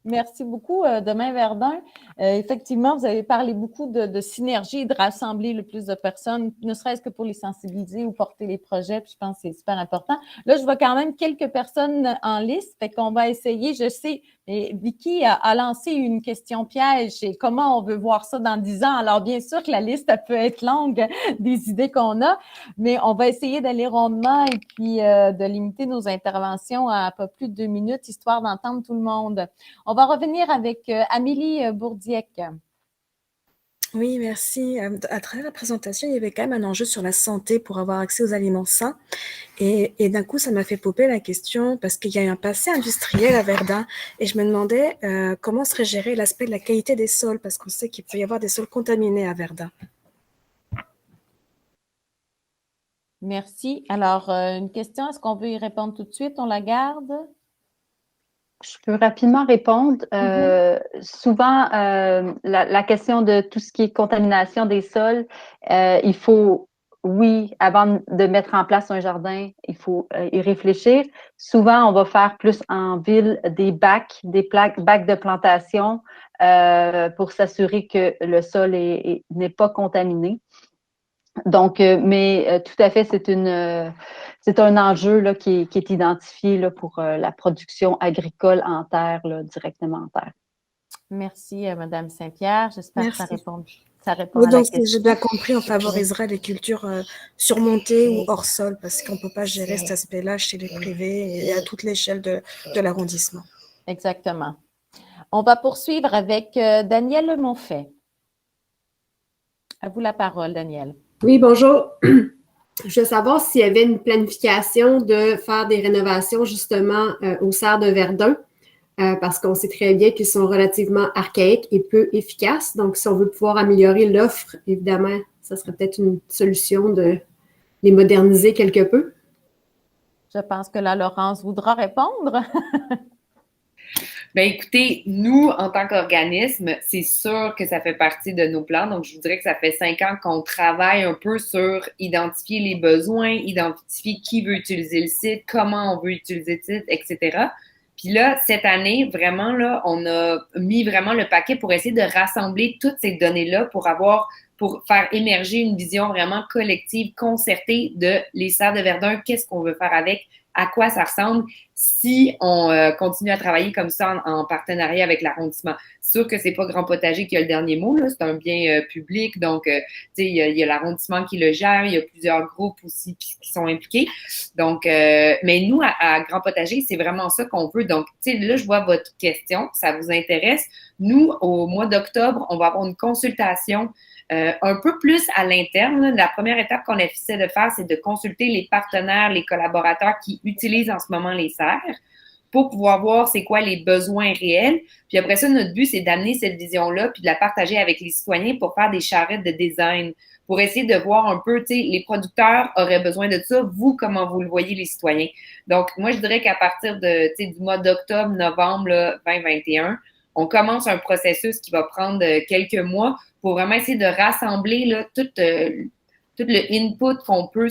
Merci beaucoup, Demain Verdun. Effectivement, vous avez parlé beaucoup de synergie, de rassembler le plus de personnes, ne serait-ce que pour les sensibiliser ou porter les projets. Puis je pense que c'est super important. Là, je vois quand même quelques personnes en liste, fait qu'on va essayer. Je sais, Vicky a lancé une question piège et comment on veut voir ça dans 10 ans. Alors, bien sûr que la liste elle peut être longue des idées qu'on a, mais on va essayer d'aller rondement et puis de limiter nos interventions à pas plus de 2 minutes, histoire d'entendre tout le monde. On va revenir avec Amélie Bourdiec. Oui, merci. À travers la présentation, il y avait quand même un enjeu sur la santé pour avoir accès aux aliments sains. Et d'un coup, ça m'a fait popper la question parce qu'il y a un passé industriel à Verdun et je me demandais comment serait géré l'aspect de la qualité des sols parce qu'on sait qu'il peut y avoir des sols contaminés à Verdun. Merci. Alors, une question, est-ce qu'on veut y répondre tout de suite? On la garde? Je peux rapidement répondre. Souvent, la question de tout ce qui est contamination des sols, il faut, oui, avant de mettre en place un jardin, il faut y réfléchir. Souvent, on va faire plus en ville des bacs de plantation pour s'assurer que le sol n'est pas contaminé. Donc, mais tout à fait, c'est un enjeu là, qui est identifié là, pour la production agricole en terre, là, directement en terre. Merci, Mme Saint-Pierre. J'espère que ça répond à la donc, question. si j'ai bien compris, on favorisera les cultures surmontées ou hors sol parce qu'on ne peut pas gérer cet aspect-là chez les privés et à toute l'échelle de l'arrondissement. Exactement. On va poursuivre avec Danielle Monfait. À vous la parole, Danielle. Oui, bonjour. je veux savoir s'il y avait une planification de faire des rénovations justement aux serres de Verdun, parce qu'on sait très bien qu'ils sont relativement archaïques et peu efficaces. Donc, si on veut pouvoir améliorer l'offre, évidemment, ça serait peut-être une solution de les moderniser quelque peu. Je pense que la Laurence voudra répondre. Bien, écoutez, nous, en tant qu'organisme, c'est sûr que ça fait partie de nos plans. Donc, je vous dirais que ça fait 5 ans qu'on travaille un peu sur identifier les besoins, identifier qui veut utiliser le site, comment on veut utiliser le site, etc. Puis là, cette année, vraiment, là, on a mis vraiment le paquet pour essayer de rassembler toutes ces données-là pour faire émerger une vision vraiment collective, concertée de les serres de Verdun, qu'est-ce qu'on veut faire avec, à quoi ça ressemble si on continue à travailler comme ça en partenariat avec l'arrondissement. C'est sûr que c'est pas Grand Potager qui a le dernier mot, là, c'est un bien public, donc tu sais, il y a l'arrondissement qui le gère, il y a plusieurs groupes aussi qui sont impliqués. Donc, mais nous, à Grand Potager, c'est vraiment ça qu'on veut. Donc, tu sais, là, je vois votre question, ça vous intéresse. Nous, au mois d'octobre, on va avoir une consultation un peu plus à l'interne. La première étape qu'on essaie de faire, c'est de consulter les partenaires, les collaborateurs qui utilisent en ce moment les serres pour pouvoir voir c'est quoi les besoins réels. Puis après ça, notre but, c'est d'amener cette vision-là puis de la partager avec les citoyens pour faire des charrettes de design, pour essayer de voir un peu, tu sais, les producteurs auraient besoin de ça, vous, comment vous le voyez, les citoyens. Donc, moi, je dirais qu'à partir de, tu sais, du mois d'octobre, novembre là, 2021, on commence un processus qui va prendre quelques mois pour vraiment essayer de rassembler là, tout le input qu'on peut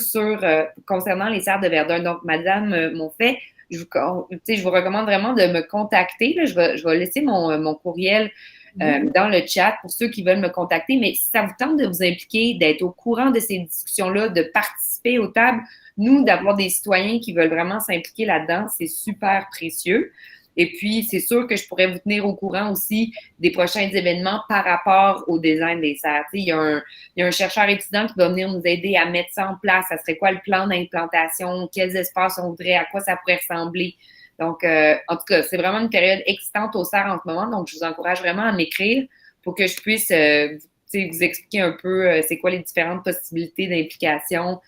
concernant les serres de Verdun. Donc, Madame Monfait, je vous recommande vraiment de me contacter. Là. Je vais laisser mon courriel dans le chat pour ceux qui veulent me contacter. Mais si ça vous tente de vous impliquer, d'être au courant de ces discussions-là, de participer aux tables, nous, d'avoir des citoyens qui veulent vraiment s'impliquer là-dedans, c'est super précieux. Et puis, c'est sûr que je pourrais vous tenir au courant aussi des prochains événements par rapport au design des serres. Il y a un chercheur étudiant qui va venir nous aider à mettre ça en place. Ça serait quoi le plan d'implantation? Quels espaces on voudrait? À quoi ça pourrait ressembler? Donc, en tout cas, c'est vraiment une période excitante aux serres en ce moment. Donc, je vous encourage vraiment à m'écrire pour que je puisse vous expliquer un peu c'est quoi les différentes possibilités d'implication.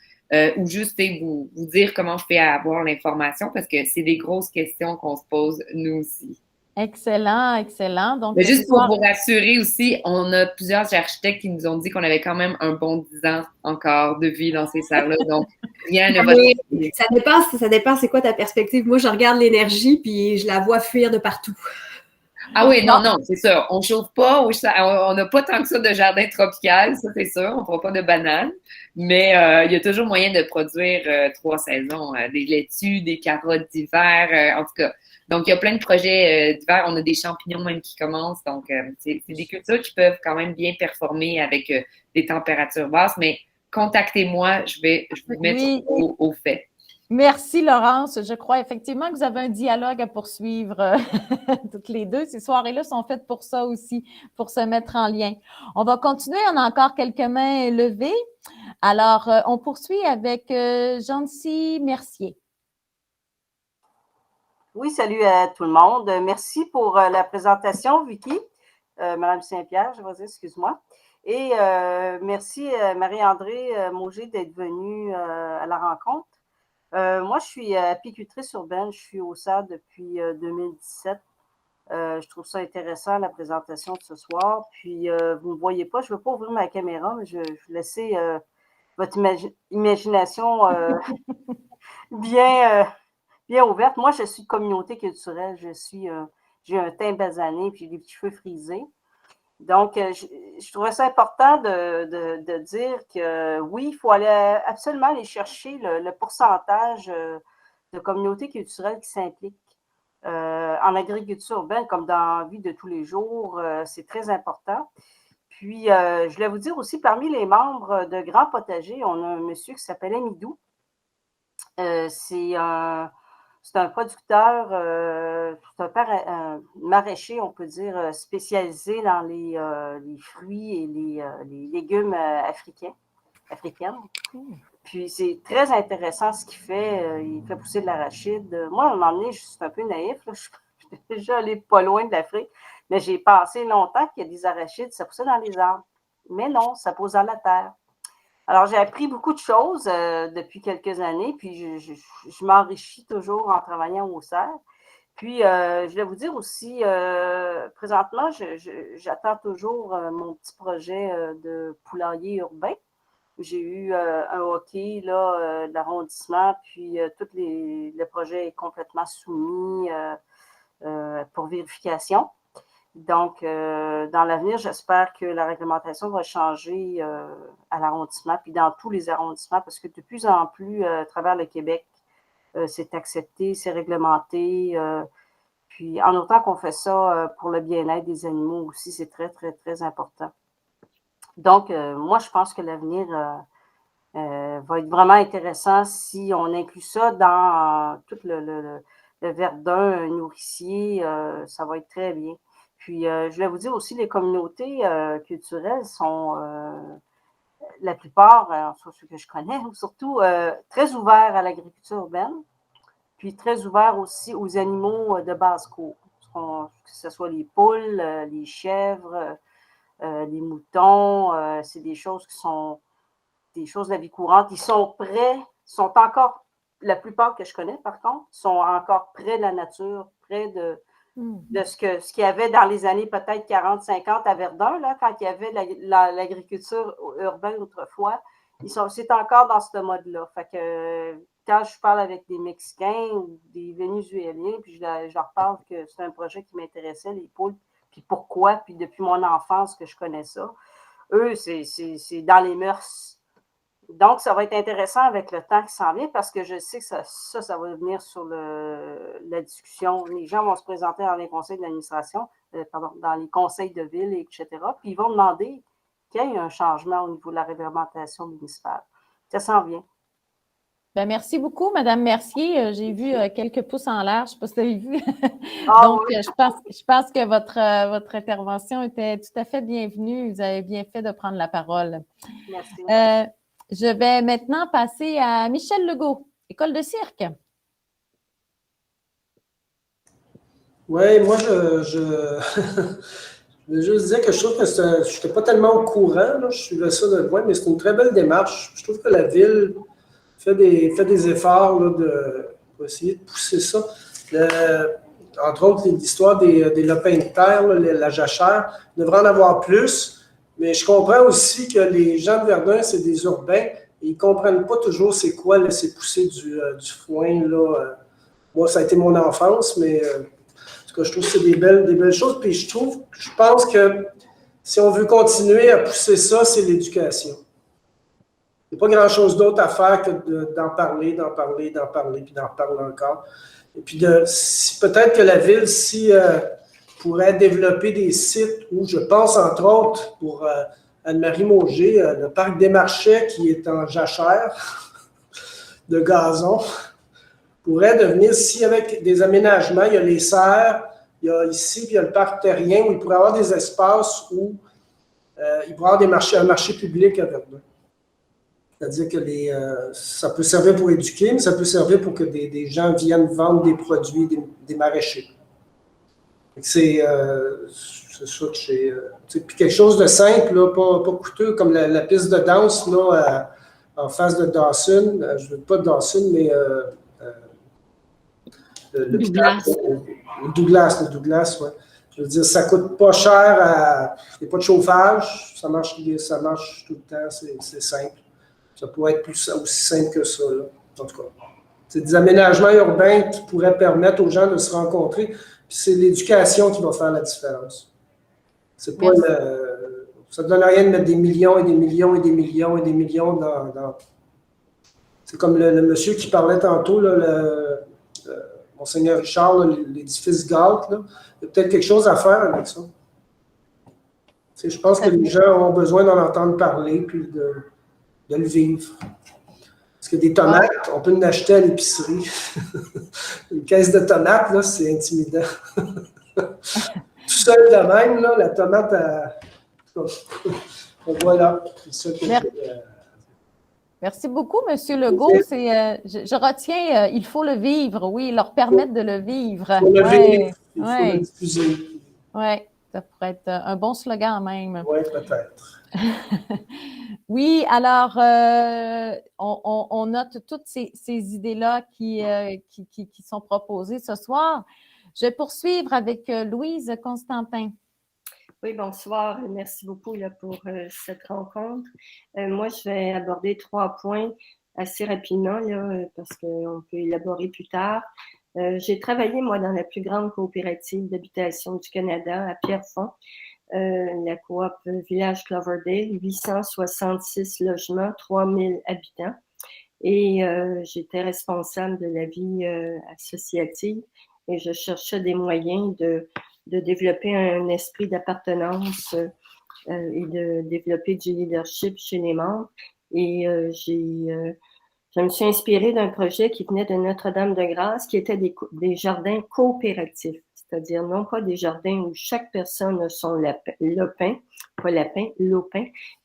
Ou juste vous dire comment je fais à avoir l'information parce que c'est des grosses questions qu'on se pose nous aussi. Excellent, excellent. Donc, mais juste pour vous rassurer aussi, on a plusieurs architectes qui nous ont dit qu'on avait quand même un bon 10 ans encore de vie dans ces serres-là. Donc, rien ne va changer. Ça dépend, c'est quoi ta perspective? Moi, je regarde l'énergie puis je la vois fuir de partout. Ah oui, non, c'est sûr. On ne chauffe pas, on n'a pas tant que ça de jardin tropical, ça c'est sûr. On ne fera pas de bananes. Mais il y a toujours moyen de produire 3 saisons. Des laitues, des carottes d'hiver, en tout cas. Donc, il y a plein de projets d'hiver. On a des champignons même qui commencent. Donc, c'est des cultures qui peuvent quand même bien performer avec des températures basses. Mais contactez-moi, je vais vous mettre au fait. Merci, Laurence. Je crois effectivement que vous avez un dialogue à poursuivre toutes les deux. Ces soirées-là sont faites pour ça aussi, pour se mettre en lien. On va continuer. On a encore quelques mains levées. Alors, on poursuit avec Jancy Mercier. Oui, salut à tout le monde. Merci pour la présentation, Vicky. Madame Saint-Pierre, je vais dire, excuse-moi. Et merci Marie-André Mauger d'être venue à la rencontre. Moi, je suis apicultrice urbaine. Je suis au SAD depuis 2017. Je trouve ça intéressant, la présentation de ce soir. Puis, vous ne me voyez pas. Je ne veux pas ouvrir ma caméra, mais je vais laisser votre imagination bien ouverte. Moi, je suis de communauté culturelle. J'ai un teint basané puis des petits cheveux frisés. Donc, je trouvais ça important de dire que oui, il faut absolument aller chercher le pourcentage de communautés culturelles qui s'impliquent en agriculture urbaine comme dans la vie de tous les jours. C'est très important. Puis, je voulais vous dire aussi, parmi les membres de Grand Potager, on a un monsieur qui s'appelle Amidou. C'est un producteur, un maraîcher, on peut dire, spécialisé dans les fruits et les légumes africaines. Puis, c'est très intéressant ce qu'il fait. Il fait pousser de l'arachide. Moi, à un moment donné, je suis un peu naïf. Je suis déjà allée pas loin de l'Afrique, mais j'ai pensé longtemps qu'il y a des arachides, ça poussait dans les arbres. Mais non, ça pousse dans la terre. Alors, j'ai appris beaucoup de choses depuis quelques années, puis je m'enrichis toujours en travaillant au CERF. Puis, je voulais vous dire aussi, présentement, j'attends toujours mon petit projet de poulailler urbain. J'ai eu un hockey là, de l'arrondissement, puis tout le projet est complètement soumis pour vérification. Donc, dans l'avenir, j'espère que la réglementation va changer à l'arrondissement, puis dans tous les arrondissements, parce que de plus en plus, à travers le Québec, c'est accepté, c'est réglementé. Puis, en autant qu'on fait ça pour le bien-être des animaux aussi, c'est très, très, très important. Donc, moi, je pense que l'avenir va être vraiment intéressant si on inclut ça dans tout le verdun nourricier. Ça va être très bien. Puis, je voulais vous dire aussi, les communautés culturelles sont, la plupart, ceux que je connais, surtout très ouverts à l'agriculture urbaine, puis très ouverts aussi aux animaux de basse-cour, que ce soit les poules, les chèvres, les moutons. C'est des choses qui sont des choses de la vie courante. Ils sont près, sont encore, la plupart que je connais par contre, sont encore près de la nature, près de ce qu'il y avait dans les années peut-être 40-50 à Verdun, là, quand il y avait l'agriculture urbaine autrefois. C'est encore dans ce mode-là. Fait que quand je parle avec des Mexicains ou des Vénézuéliens, puis je leur parle que c'est un projet qui m'intéressait, les poules, puis pourquoi, puis depuis mon enfance que je connais ça. Eux, c'est dans les mœurs. Donc, ça va être intéressant avec le temps qui s'en vient parce que je sais que ça va venir sur la discussion. Les gens vont se présenter dans les conseils d'administration, dans les conseils de ville, etc. Puis ils vont demander qu'il y ait un changement au niveau de la réglementation municipale. Ça s'en vient. Bien, merci beaucoup, Mme Mercier. J'ai vu quelques pouces en l'air. Je ne sais pas si vous avez vu. Donc, oui. je pense que votre intervention était tout à fait bienvenue. Vous avez bien fait de prendre la parole. Merci. Je vais maintenant passer à Michel Legault, École de cirque. Oui, moi, je veux juste dire que je trouve que je n'étais pas tellement au courant, là, je suivais ça de loin, mais c'est une très belle démarche. Je trouve que la ville fait des efforts là, pour essayer de pousser ça. Entre autres, l'histoire des lopins de terre, là, la jachère, devrait en avoir plus. Mais je comprends aussi que les gens de Verdun, c'est des urbains et ils ne comprennent pas toujours c'est quoi laisser pousser du foin. Là. Moi, ça a été mon enfance, mais en tout cas, je trouve que c'est des belles choses. Puis je pense que si on veut continuer à pousser ça, c'est l'éducation. Il n'y a pas grand-chose d'autre à faire que d'en parler, puis d'en reparler encore. Et puis peut-être que la ville, pourrait développer des sites où, je pense entre autres, pour Anne-Marie Mauger, le parc des Marchais qui est en jachère de gazon, pourrait devenir, si avec des aménagements, il y a les serres, il y a ici, puis il y a le parc terrien, où il pourrait y avoir des espaces où il pourrait y avoir un marché public à Verdun. C'est-à-dire que ça peut servir pour éduquer, mais ça peut servir pour que des gens viennent vendre des produits, des maraîchers. C'est ça que j'ai. Puis quelque chose de simple, là, pas coûteux, comme la piste de danse là, en face de Dawson. Je ne veux pas de Dawson, mais le Douglas, ouais. Je veux dire, ça ne coûte pas cher, il n'y a pas de chauffage, ça marche tout le temps, c'est simple. Ça pourrait être aussi simple que ça, là, en tout cas. C'est des aménagements urbains qui pourraient permettre aux gens de se rencontrer. Puis c'est l'éducation qui va faire la différence. C'est pas ça ne donne rien de mettre des millions et des millions et des millions et des millions dans... C'est comme le monsieur qui parlait tantôt, là, Monseigneur Richard, là, l'édifice Galt. Là. Il y a peut-être quelque chose à faire avec ça. Je pense que les gens ont besoin d'en entendre parler puis de le vivre. Parce que des tomates, on peut en acheter à l'épicerie. Une caisse de tomates, là, c'est intimidant. Tout seul de même, là, la tomate, voilà. Merci beaucoup, M. Legault. Je retiens, il faut le vivre, oui, leur permettre de le vivre. Il faut le vivre, il faut le diffuser. Oui, ça pourrait être un bon slogan même. Oui, peut-être. Oui, alors, on note toutes ces idées-là qui sont proposées ce soir. Je vais poursuivre avec Louise Constantin. Oui, bonsoir. Merci beaucoup là, pour cette rencontre. Moi, je vais aborder 3 points assez rapidement là, parce qu'on peut élaborer plus tard. J'ai travaillé, moi, dans la plus grande coopérative d'habitation du Canada, à Pierrefonds, la coop Village Cloverdale, 866 logements, 3000 habitants. Et j'étais responsable de la vie associative et je cherchais des moyens de développer un esprit d'appartenance et de développer du leadership chez les membres. Et je me suis inspirée d'un projet qui venait de Notre-Dame-de-Grâce, qui était des jardins coopératifs, c'est-à-dire non pas des jardins où chaque personne a son lopin,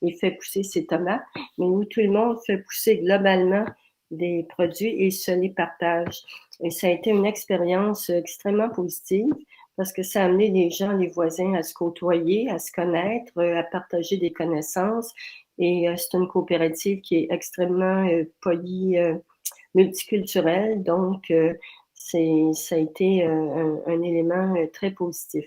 et fait pousser ses tomates, mais où tout le monde fait pousser globalement des produits et se les partage. Et ça a été une expérience extrêmement positive parce que ça a amené les gens, les voisins à se côtoyer, à se connaître, à partager des connaissances. Et c'est une coopérative qui est extrêmement multiculturelle, donc ça a été un élément très positif.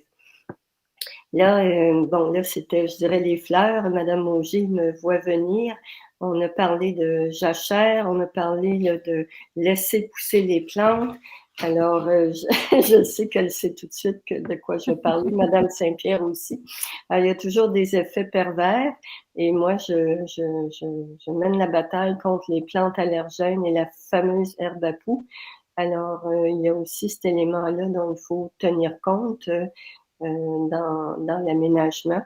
Là, là, c'était, je dirais, les fleurs. Madame Mauger me voit venir. On a parlé de jachère, on a parlé là, de laisser pousser les plantes. Alors, je sais qu'elle sait tout de suite de quoi je vais parler. Madame Saint-Pierre aussi. Alors, il y a toujours des effets pervers. Et moi, je mène la bataille contre les plantes allergènes et la fameuse herbe à poux. Alors, il y a aussi cet élément-là dont il faut tenir compte dans l'aménagement.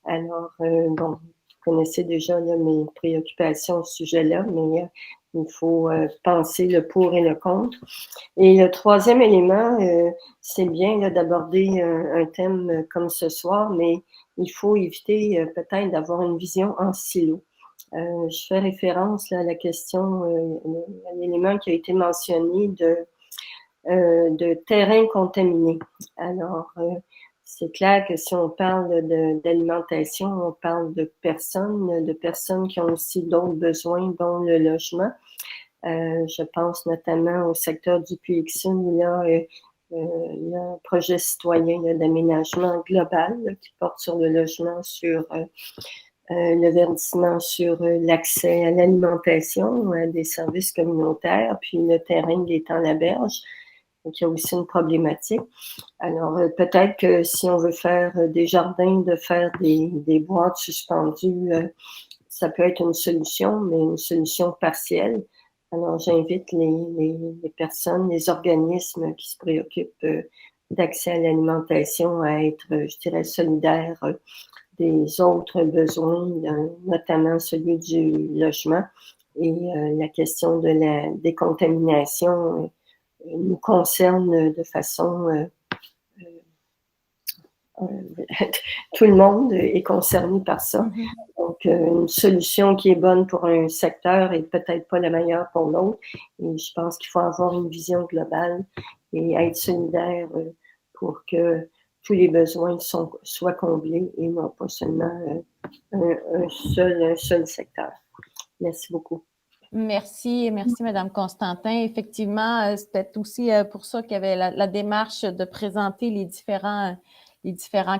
Alors, bon, vous connaissez déjà là, mes préoccupations au sujet-là, mais il faut penser le pour et le contre. Et le troisième élément, c'est bien là, d'aborder un thème comme ce soir, mais il faut éviter peut-être d'avoir une vision en silo. Je fais référence là, à la question, à l'élément qui a été mentionné de terrain contaminé. Alors, c'est clair que si on parle d'alimentation, on parle de personnes qui ont aussi d'autres besoins, dont le logement. Je pense notamment au secteur du Puy-Hixon, où il y a un projet citoyen d'aménagement global là, qui porte sur le logement, sur le verdissement, sur l'accès à l'alimentation, à des services communautaires, puis le terrain d'Étang-la-Berge. Donc, il y a aussi une problématique. Alors, peut-être que si on veut faire des jardins, de faire des boîtes suspendues, ça peut être une solution, mais une solution partielle. Alors, j'invite les personnes, les organismes qui se préoccupent d'accès à l'alimentation à être, je dirais, solidaires des autres besoins, notamment celui du logement et la question de la décontamination nous concerne de façon tout le monde est concerné par ça. Donc, une solution qui est bonne pour un secteur est peut-être pas la meilleure pour l'autre. Et je pense qu'il faut avoir une vision globale et être solidaire pour que tous les besoins soient comblés et non pas seulement un seul secteur. Merci beaucoup. Merci, Madame Constantin. Effectivement, c'était aussi pour ça qu'il y avait la démarche de présenter les différents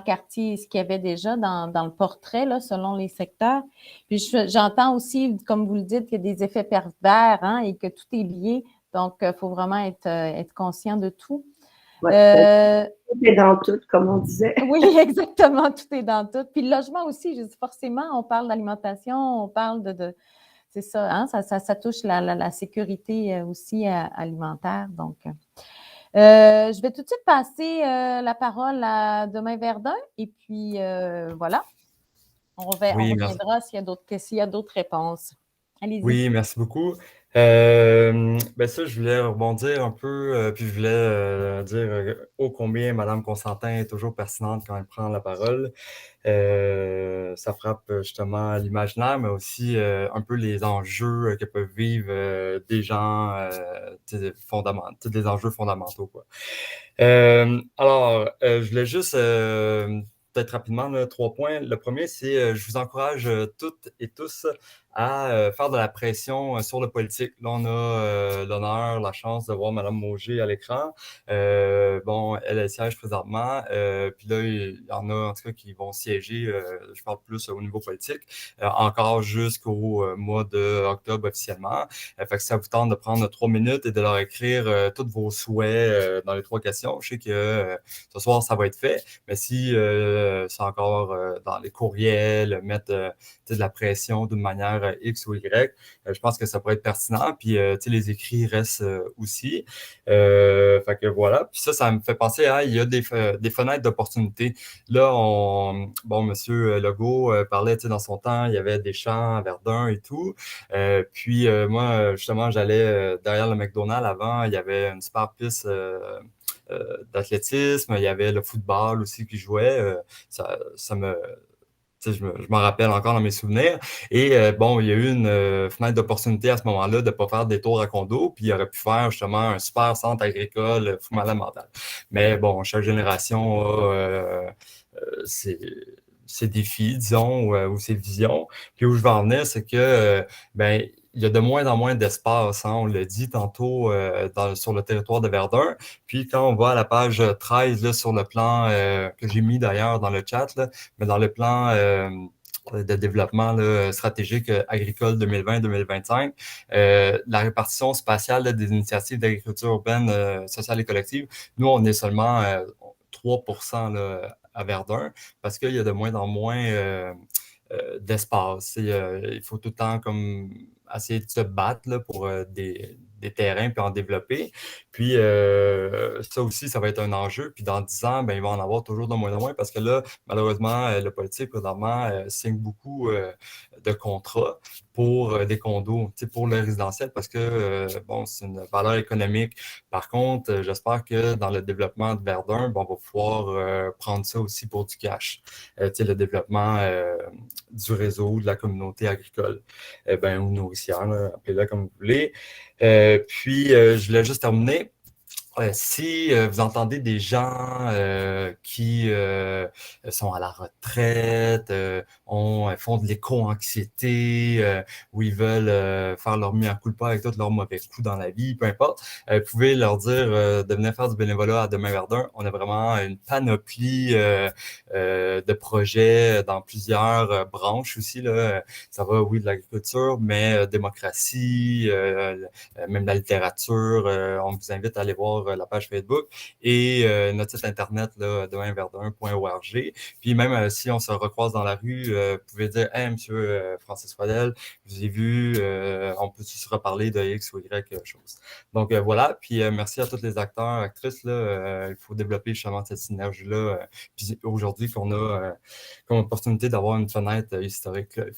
quartiers, ce qu'il y avait déjà dans le portrait, là, selon les secteurs. Puis j'entends aussi, comme vous le dites, qu'il y a des effets pervers et que tout est lié. Donc, il faut vraiment être conscient de tout. Ouais, tout est dans tout, comme on disait. Oui, exactement, tout est dans tout. Puis le logement aussi, je dis forcément, on parle d'alimentation, on parle de c'est ça, ça touche la sécurité aussi alimentaire. Donc, je vais tout de suite passer la parole à Demain Verdun et puis voilà, on reviendra s'il y a d'autres réponses. Allez-y. Oui, merci beaucoup. Ça, je voulais rebondir un peu, puis je voulais dire ô combien Mme Constantin est toujours pertinente quand elle prend la parole. Ça frappe justement l'imaginaire, mais aussi un peu les enjeux que peuvent vivre des gens des enjeux fondamentaux, quoi. Alors, je voulais juste peut-être rapidement, là, 3 points. Le premier, c'est je vous encourage toutes et tous à faire de la pression sur le politique. Là, on a l'honneur, la chance de voir Mme Mauger à l'écran. Bon, elle siège présentement. Puis là, il y en a en tout cas qui vont siéger, je parle plus au niveau politique, encore jusqu'au mois d'octobre officiellement. Fait que ça vous tente de prendre 3 minutes et de leur écrire tous vos souhaits dans les 3 questions. Je sais que ce soir, ça va être fait, mais si c'est encore dans les courriels, mettre de la pression d'une manière X ou Y, je pense que ça pourrait être pertinent. Puis, les écrits restent aussi. Fait que voilà. Puis ça me fait penser à, il y a des fenêtres d'opportunité. Là, M. Legault parlait, dans son temps, il y avait des champs à Verdun et tout. Puis, moi, justement, j'allais derrière le McDonald's avant, il y avait une super piste d'athlétisme, il y avait le football aussi qui jouait. Je m'en rappelle encore dans mes souvenirs. Et bon, il y a eu une fenêtre d'opportunité à ce moment-là de ne pas faire des tours à condo, puis il aurait pu faire justement un super centre agricole fou malade mental. Mais bon, chaque génération a ses défis, disons, ou ses visions. Puis où je veux en venir, c'est que il y a de moins en moins d'espace, hein, on l'a dit tantôt sur le territoire de Verdun. Puis quand on va à la page 13 là, sur le plan que j'ai mis d'ailleurs dans le chat, là, mais dans le plan de développement là, stratégique agricole 2020-2025, la répartition spatiale là, des initiatives d'agriculture urbaine, sociale et collective, nous, on est seulement 3% là, à Verdun parce qu'il y a de moins en moins d'espace. Il faut tout le temps comme essayer de se battre là, pour des terrains puis en développer. Puis ça aussi, ça va être un enjeu. Puis dans 10 ans, il va en avoir toujours de moins en moins parce que là, malheureusement, le politique, présentement, signe beaucoup de contrats pour des condos, pour le résidentiel parce que, bon, c'est une valeur économique. Par contre, j'espère que dans le développement de Verdun, on va pouvoir prendre ça aussi pour du cash. Le développement du réseau, de la communauté agricole, ou nourricière, appelez-la comme vous voulez. Puis, je voulais juste terminer. Si vous entendez des gens qui sont à la retraite, font de l'éco-anxiété, où ils veulent faire leur mea culpa avec tous leurs mauvais coups dans la vie, peu importe, vous pouvez leur dire de venir faire du bénévolat à Demain Verdun. On a vraiment une panoplie de projets dans plusieurs branches aussi. Là. Ça va, oui, de l'agriculture, mais démocratie, même la littérature. On vous invite à aller voir la page Facebook et notre site internet, demainverdun.org. Puis même si on se recroise dans la rue, vous pouvez dire « Hey, monsieur Francis Waddell, je vous ai vu, on peut se reparler de X ou Y chose. » Donc voilà, puis merci à tous les acteurs, actrices. Là, il faut développer justement cette synergie-là. Puis aujourd'hui qu'on a comme opportunité d'avoir une fenêtre historique, là, il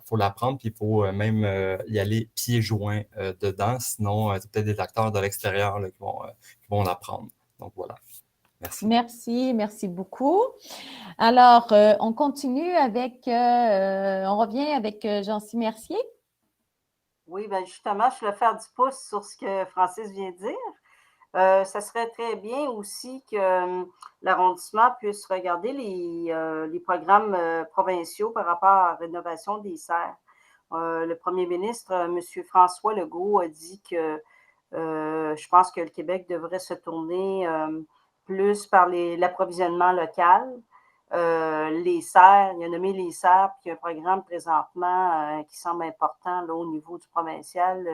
faut la prendre, puis il faut même y aller pieds joints dedans, sinon c'est peut-être des acteurs de l'extérieur là, qui vont la prendre. Donc voilà. Merci. Merci beaucoup. Alors, on continue avec, on revient avec Jean-Cy Mercier. Oui, bien justement, je vais faire du pouce sur ce que Francis vient de dire. Ça serait très bien aussi que l'arrondissement puisse regarder les programmes provinciaux par rapport à la rénovation des serres. Le premier ministre, M. François Legault, a dit que je pense que le Québec devrait se tourner plus par l'approvisionnement local. Les serres, il a nommé les serres, puis il y a un programme présentement qui semble important là, au niveau du provincial.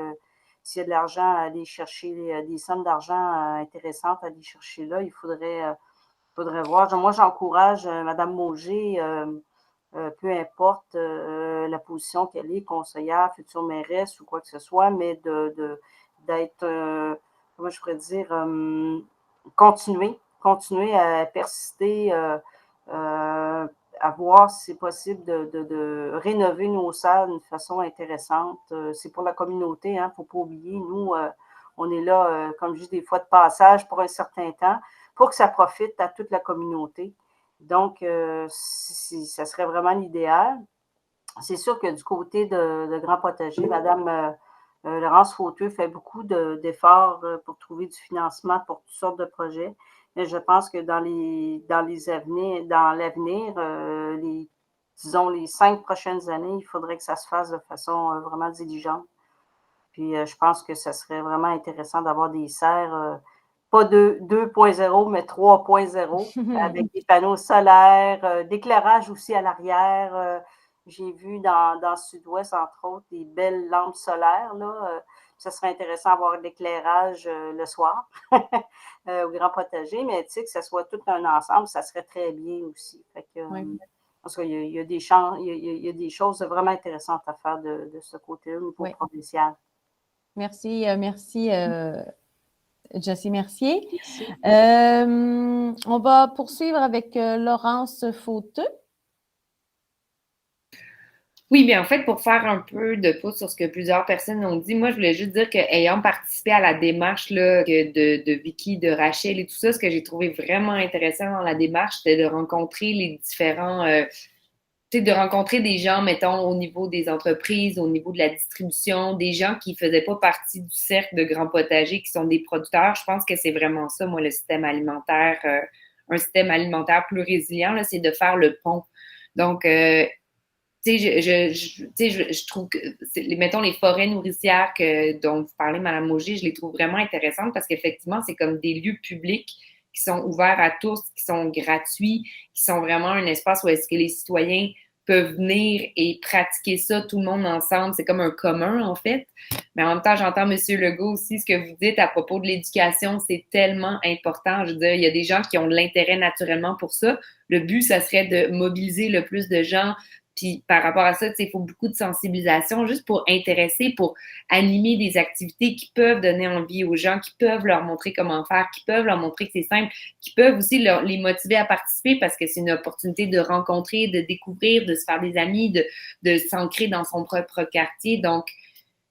S'il y a de l'argent à aller chercher, des sommes d'argent intéressantes à aller chercher là, il faudrait voir. Moi, j'encourage Mme Mauger, peu importe la position qu'elle est, conseillère, future mairesse ou quoi que ce soit, mais d'être, comment je pourrais dire, continuer à persister, à voir si c'est possible de rénover nos salles d'une façon intéressante. C'est pour la communauté, il ne faut pas oublier. Nous, on est là, comme je dis, des fois de passage pour un certain temps, pour que ça profite à toute la communauté. Donc, ça serait vraiment l'idéal. C'est sûr que du côté de Grand Potager, Mme Laurence Fauteux fait beaucoup d'efforts pour trouver du financement pour toutes sortes de projets. Mais je pense que dans l'avenir, disons les 5 prochaines années, il faudrait que ça se fasse de façon vraiment diligente. Puis je pense que ça serait vraiment intéressant d'avoir des serres, pas 2.0, mais 3.0, avec des panneaux solaires, d'éclairage aussi à l'arrière. J'ai vu dans le sud-ouest, entre autres, des belles lampes solaires, là. Ça serait intéressant d'avoir de l'éclairage le soir au grand potager, mais tu sais, que ce soit tout un ensemble, ça serait très bien aussi. Fait que, parce qu'il y a des choses vraiment intéressantes à faire de ce côté-là au niveau provincial. Merci, Jessie Mercier. On va poursuivre avec Laurence Fauteux. Oui, bien en fait, pour faire un peu de pouce sur ce que plusieurs personnes ont dit, moi, je voulais juste dire qu'ayant participé à la démarche là, de Vicky, de Rachel et tout ça, ce que j'ai trouvé vraiment intéressant dans la démarche, c'était de rencontrer les différents... de rencontrer des gens, mettons, au niveau des entreprises, au niveau de la distribution, des gens qui faisaient pas partie du cercle de grands potagers, qui sont des producteurs. Je pense que c'est vraiment ça, moi, le système alimentaire, un système alimentaire plus résilient, là, c'est de faire le pont. Donc, je trouve que, mettons, les forêts nourricières dont vous parlez, Mme Auger, je les trouve vraiment intéressantes parce qu'effectivement, c'est comme des lieux publics qui sont ouverts à tous, qui sont gratuits, qui sont vraiment un espace où est-ce que les citoyens peuvent venir et pratiquer ça, tout le monde ensemble. C'est comme un commun, en fait. Mais en même temps, j'entends M. Legault aussi, ce que vous dites à propos de l'éducation, c'est tellement important. Je veux dire, il y a des gens qui ont de l'intérêt naturellement pour ça. Le but, ça serait de mobiliser le plus de gens. Puis par rapport à ça, il faut beaucoup de sensibilisation juste pour intéresser, pour animer des activités qui peuvent donner envie aux gens, qui peuvent leur montrer comment faire, qui peuvent leur montrer que c'est simple, qui peuvent aussi les motiver à participer parce que c'est une opportunité de rencontrer, de découvrir, de se faire des amis, de s'ancrer dans son propre quartier. Donc,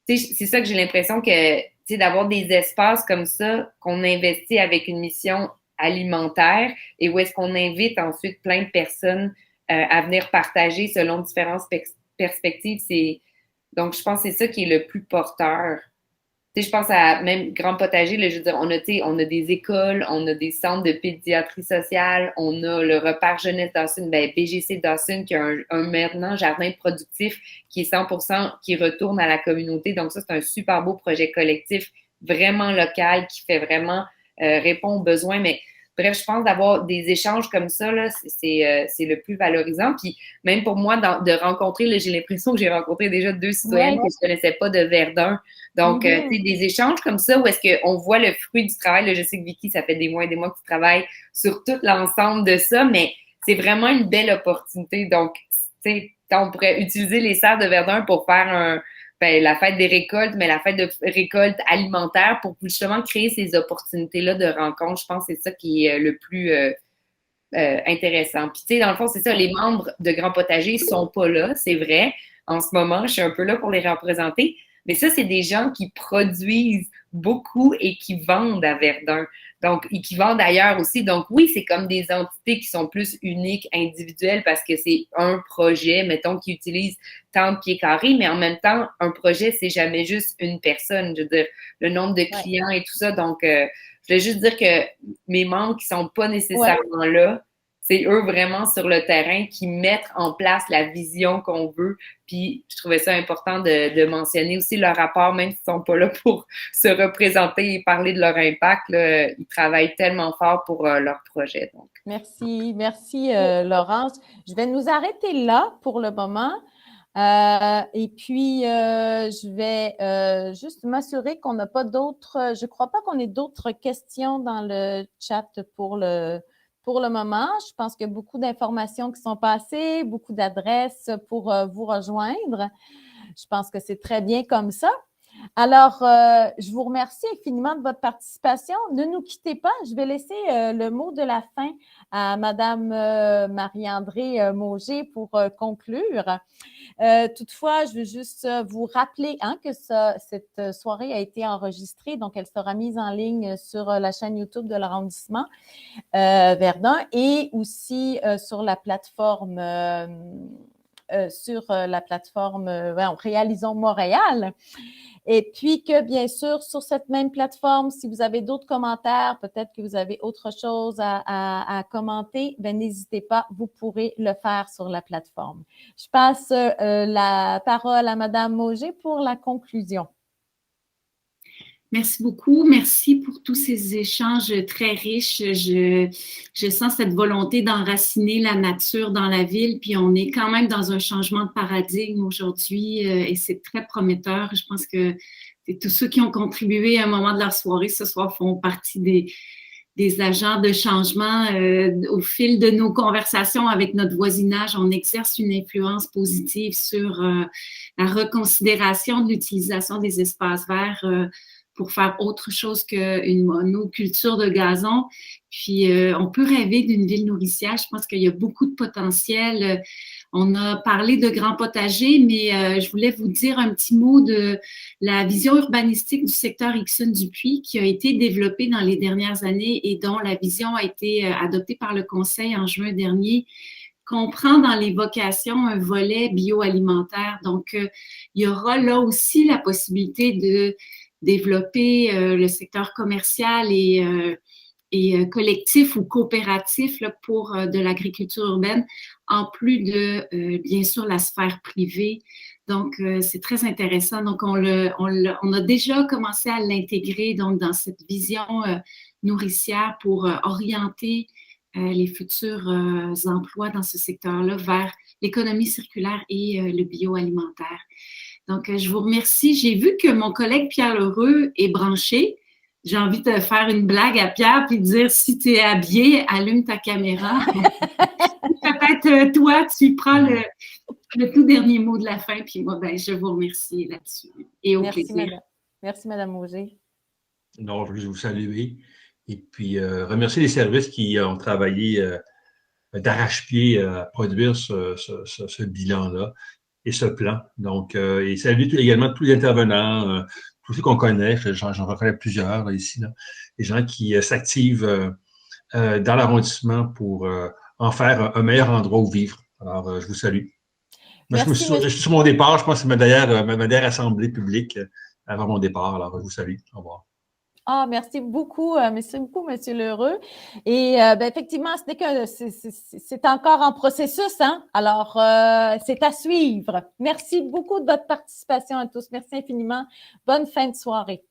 c'est ça que j'ai l'impression que d'avoir des espaces comme ça qu'on investit avec une mission alimentaire et où est-ce qu'on invite ensuite plein de personnes à venir partager selon différentes perspectives. Donc, je pense que c'est ça qui est le plus porteur. Je pense à même Grand Potager, là, je veux dire, on a des écoles, on a des centres de pédiatrie sociale, on a le repère jeunesse Dawson, BGC Dawson, qui a un maintenant jardin productif qui est 100% qui retourne à la communauté. Donc, ça, c'est un super beau projet collectif, vraiment local, qui fait vraiment répondre aux besoins. Mais bref, je pense d'avoir des échanges comme ça, là, c'est le plus valorisant. Puis même pour moi, de rencontrer, là, j'ai l'impression que j'ai rencontré déjà 2 citoyennes que je ne connaissais pas de Verdun. Donc, des échanges comme ça où est-ce qu'on voit le fruit du travail. Là, je sais que Vicky, ça fait des mois et des mois que tu travailles sur tout l'ensemble de ça, mais c'est vraiment une belle opportunité. Donc, tu sais, on pourrait utiliser les serres de Verdun pour faire la fête des récoltes, mais la fête de récolte alimentaire pour justement créer ces opportunités-là de rencontre. Je pense que c'est ça qui est le plus intéressant. Puis, tu sais, dans le fond, c'est ça, les membres de Grand Potager sont pas là, c'est vrai. En ce moment, je suis un peu là pour les représenter. Mais ça, c'est des gens qui produisent beaucoup et qui vendent à Verdun. Donc, et qui vendent ailleurs aussi. Donc, oui, c'est comme des entités qui sont plus uniques, individuelles, parce que c'est un projet, mettons, qui utilise tant de pieds carrés, mais en même temps, un projet, c'est jamais juste une personne. Je veux dire, le nombre de clients et tout ça. Donc, je voulais juste dire que mes membres qui sont pas nécessairement là, c'est eux vraiment sur le terrain qui mettent en place la vision qu'on veut. Puis je trouvais ça important de mentionner aussi leur rapport, même s'ils sont pas là pour se représenter et parler de leur impact. Là, ils travaillent tellement fort pour leur projet. Donc. Merci, Laurence. Je vais nous arrêter là pour le moment. Et puis, je vais juste m'assurer qu'on n'a pas d'autres, je ne crois pas qu'on ait d'autres questions dans le chat pour le moment. Je pense qu'il y a beaucoup d'informations qui sont passées, beaucoup d'adresses pour vous rejoindre. Je pense que c'est très bien comme ça. Alors, je vous remercie infiniment de votre participation. Ne nous quittez pas. Je vais laisser le mot de la fin à Mme Marie-André Mauger pour conclure. Toutefois, je veux juste vous rappeler que cette soirée a été enregistrée, donc elle sera mise en ligne sur la chaîne YouTube de l'arrondissement Verdun et aussi sur la plateforme Réalisons Montréal. Et puis que, bien sûr, sur cette même plateforme, si vous avez d'autres commentaires, peut-être que vous avez autre chose à commenter, ben n'hésitez pas, vous pourrez le faire sur la plateforme. Je passe la parole à Madame Mauger pour la conclusion. Merci beaucoup. Merci pour tous ces échanges très riches. Je sens cette volonté d'enraciner la nature dans la ville, puis on est quand même dans un changement de paradigme aujourd'hui et c'est très prometteur. Je pense que tous ceux qui ont contribué à un moment de leur soirée ce soir font partie des agents de changement. Au fil de nos conversations avec notre voisinage, on exerce une influence positive sur la reconsidération de l'utilisation des espaces verts pour faire autre chose qu'une monoculture de gazon. Puis, on peut rêver d'une ville nourricière. Je pense qu'il y a beaucoup de potentiel. On a parlé de grands potagers, mais je voulais vous dire un petit mot de la vision urbanistique du secteur Hixson-Dupuis qui a été développée dans les dernières années et dont la vision a été adoptée par le Conseil en juin dernier, comprend dans les vocations un volet bioalimentaire. Donc, il y aura là aussi la possibilité de développer le secteur commercial et collectif ou coopératif là, pour de l'agriculture urbaine, en plus de, bien sûr, la sphère privée. Donc, c'est très intéressant. Donc, on a déjà commencé à l'intégrer donc dans cette vision nourricière pour orienter les futurs emplois dans ce secteur-là vers l'économie circulaire et le bioalimentaire. Donc, je vous remercie. J'ai vu que mon collègue Pierre Lheureux est branché. J'ai envie de faire une blague à Pierre puis de dire, si tu es habillé, allume ta caméra. Peut-être toi, tu prends le tout dernier mot de la fin, puis moi, ben, je vous remercie là-dessus. Et au plaisir. Madame. Merci, Madame Mauger. Non, je veux vous saluer et puis remercier les services qui ont travaillé d'arrache-pied à produire ce bilan-là et ce plan. Donc, et saluer également tous les intervenants, tous ceux qu'on connaît, j'en reconnais plusieurs là, ici, là, les gens qui s'activent dans l'arrondissement pour en faire un meilleur endroit où vivre. Alors, je vous salue. Moi, je suis sur mon départ, je pense que c'est ma dernière assemblée publique avant mon départ. Alors, je vous salue. Au revoir. Ah, merci beaucoup, M. Lheureux. Et ben, effectivement, ce n'est que c'est encore en processus, hein? Alors, c'est à suivre. Merci beaucoup de votre participation à tous. Merci infiniment. Bonne fin de soirée.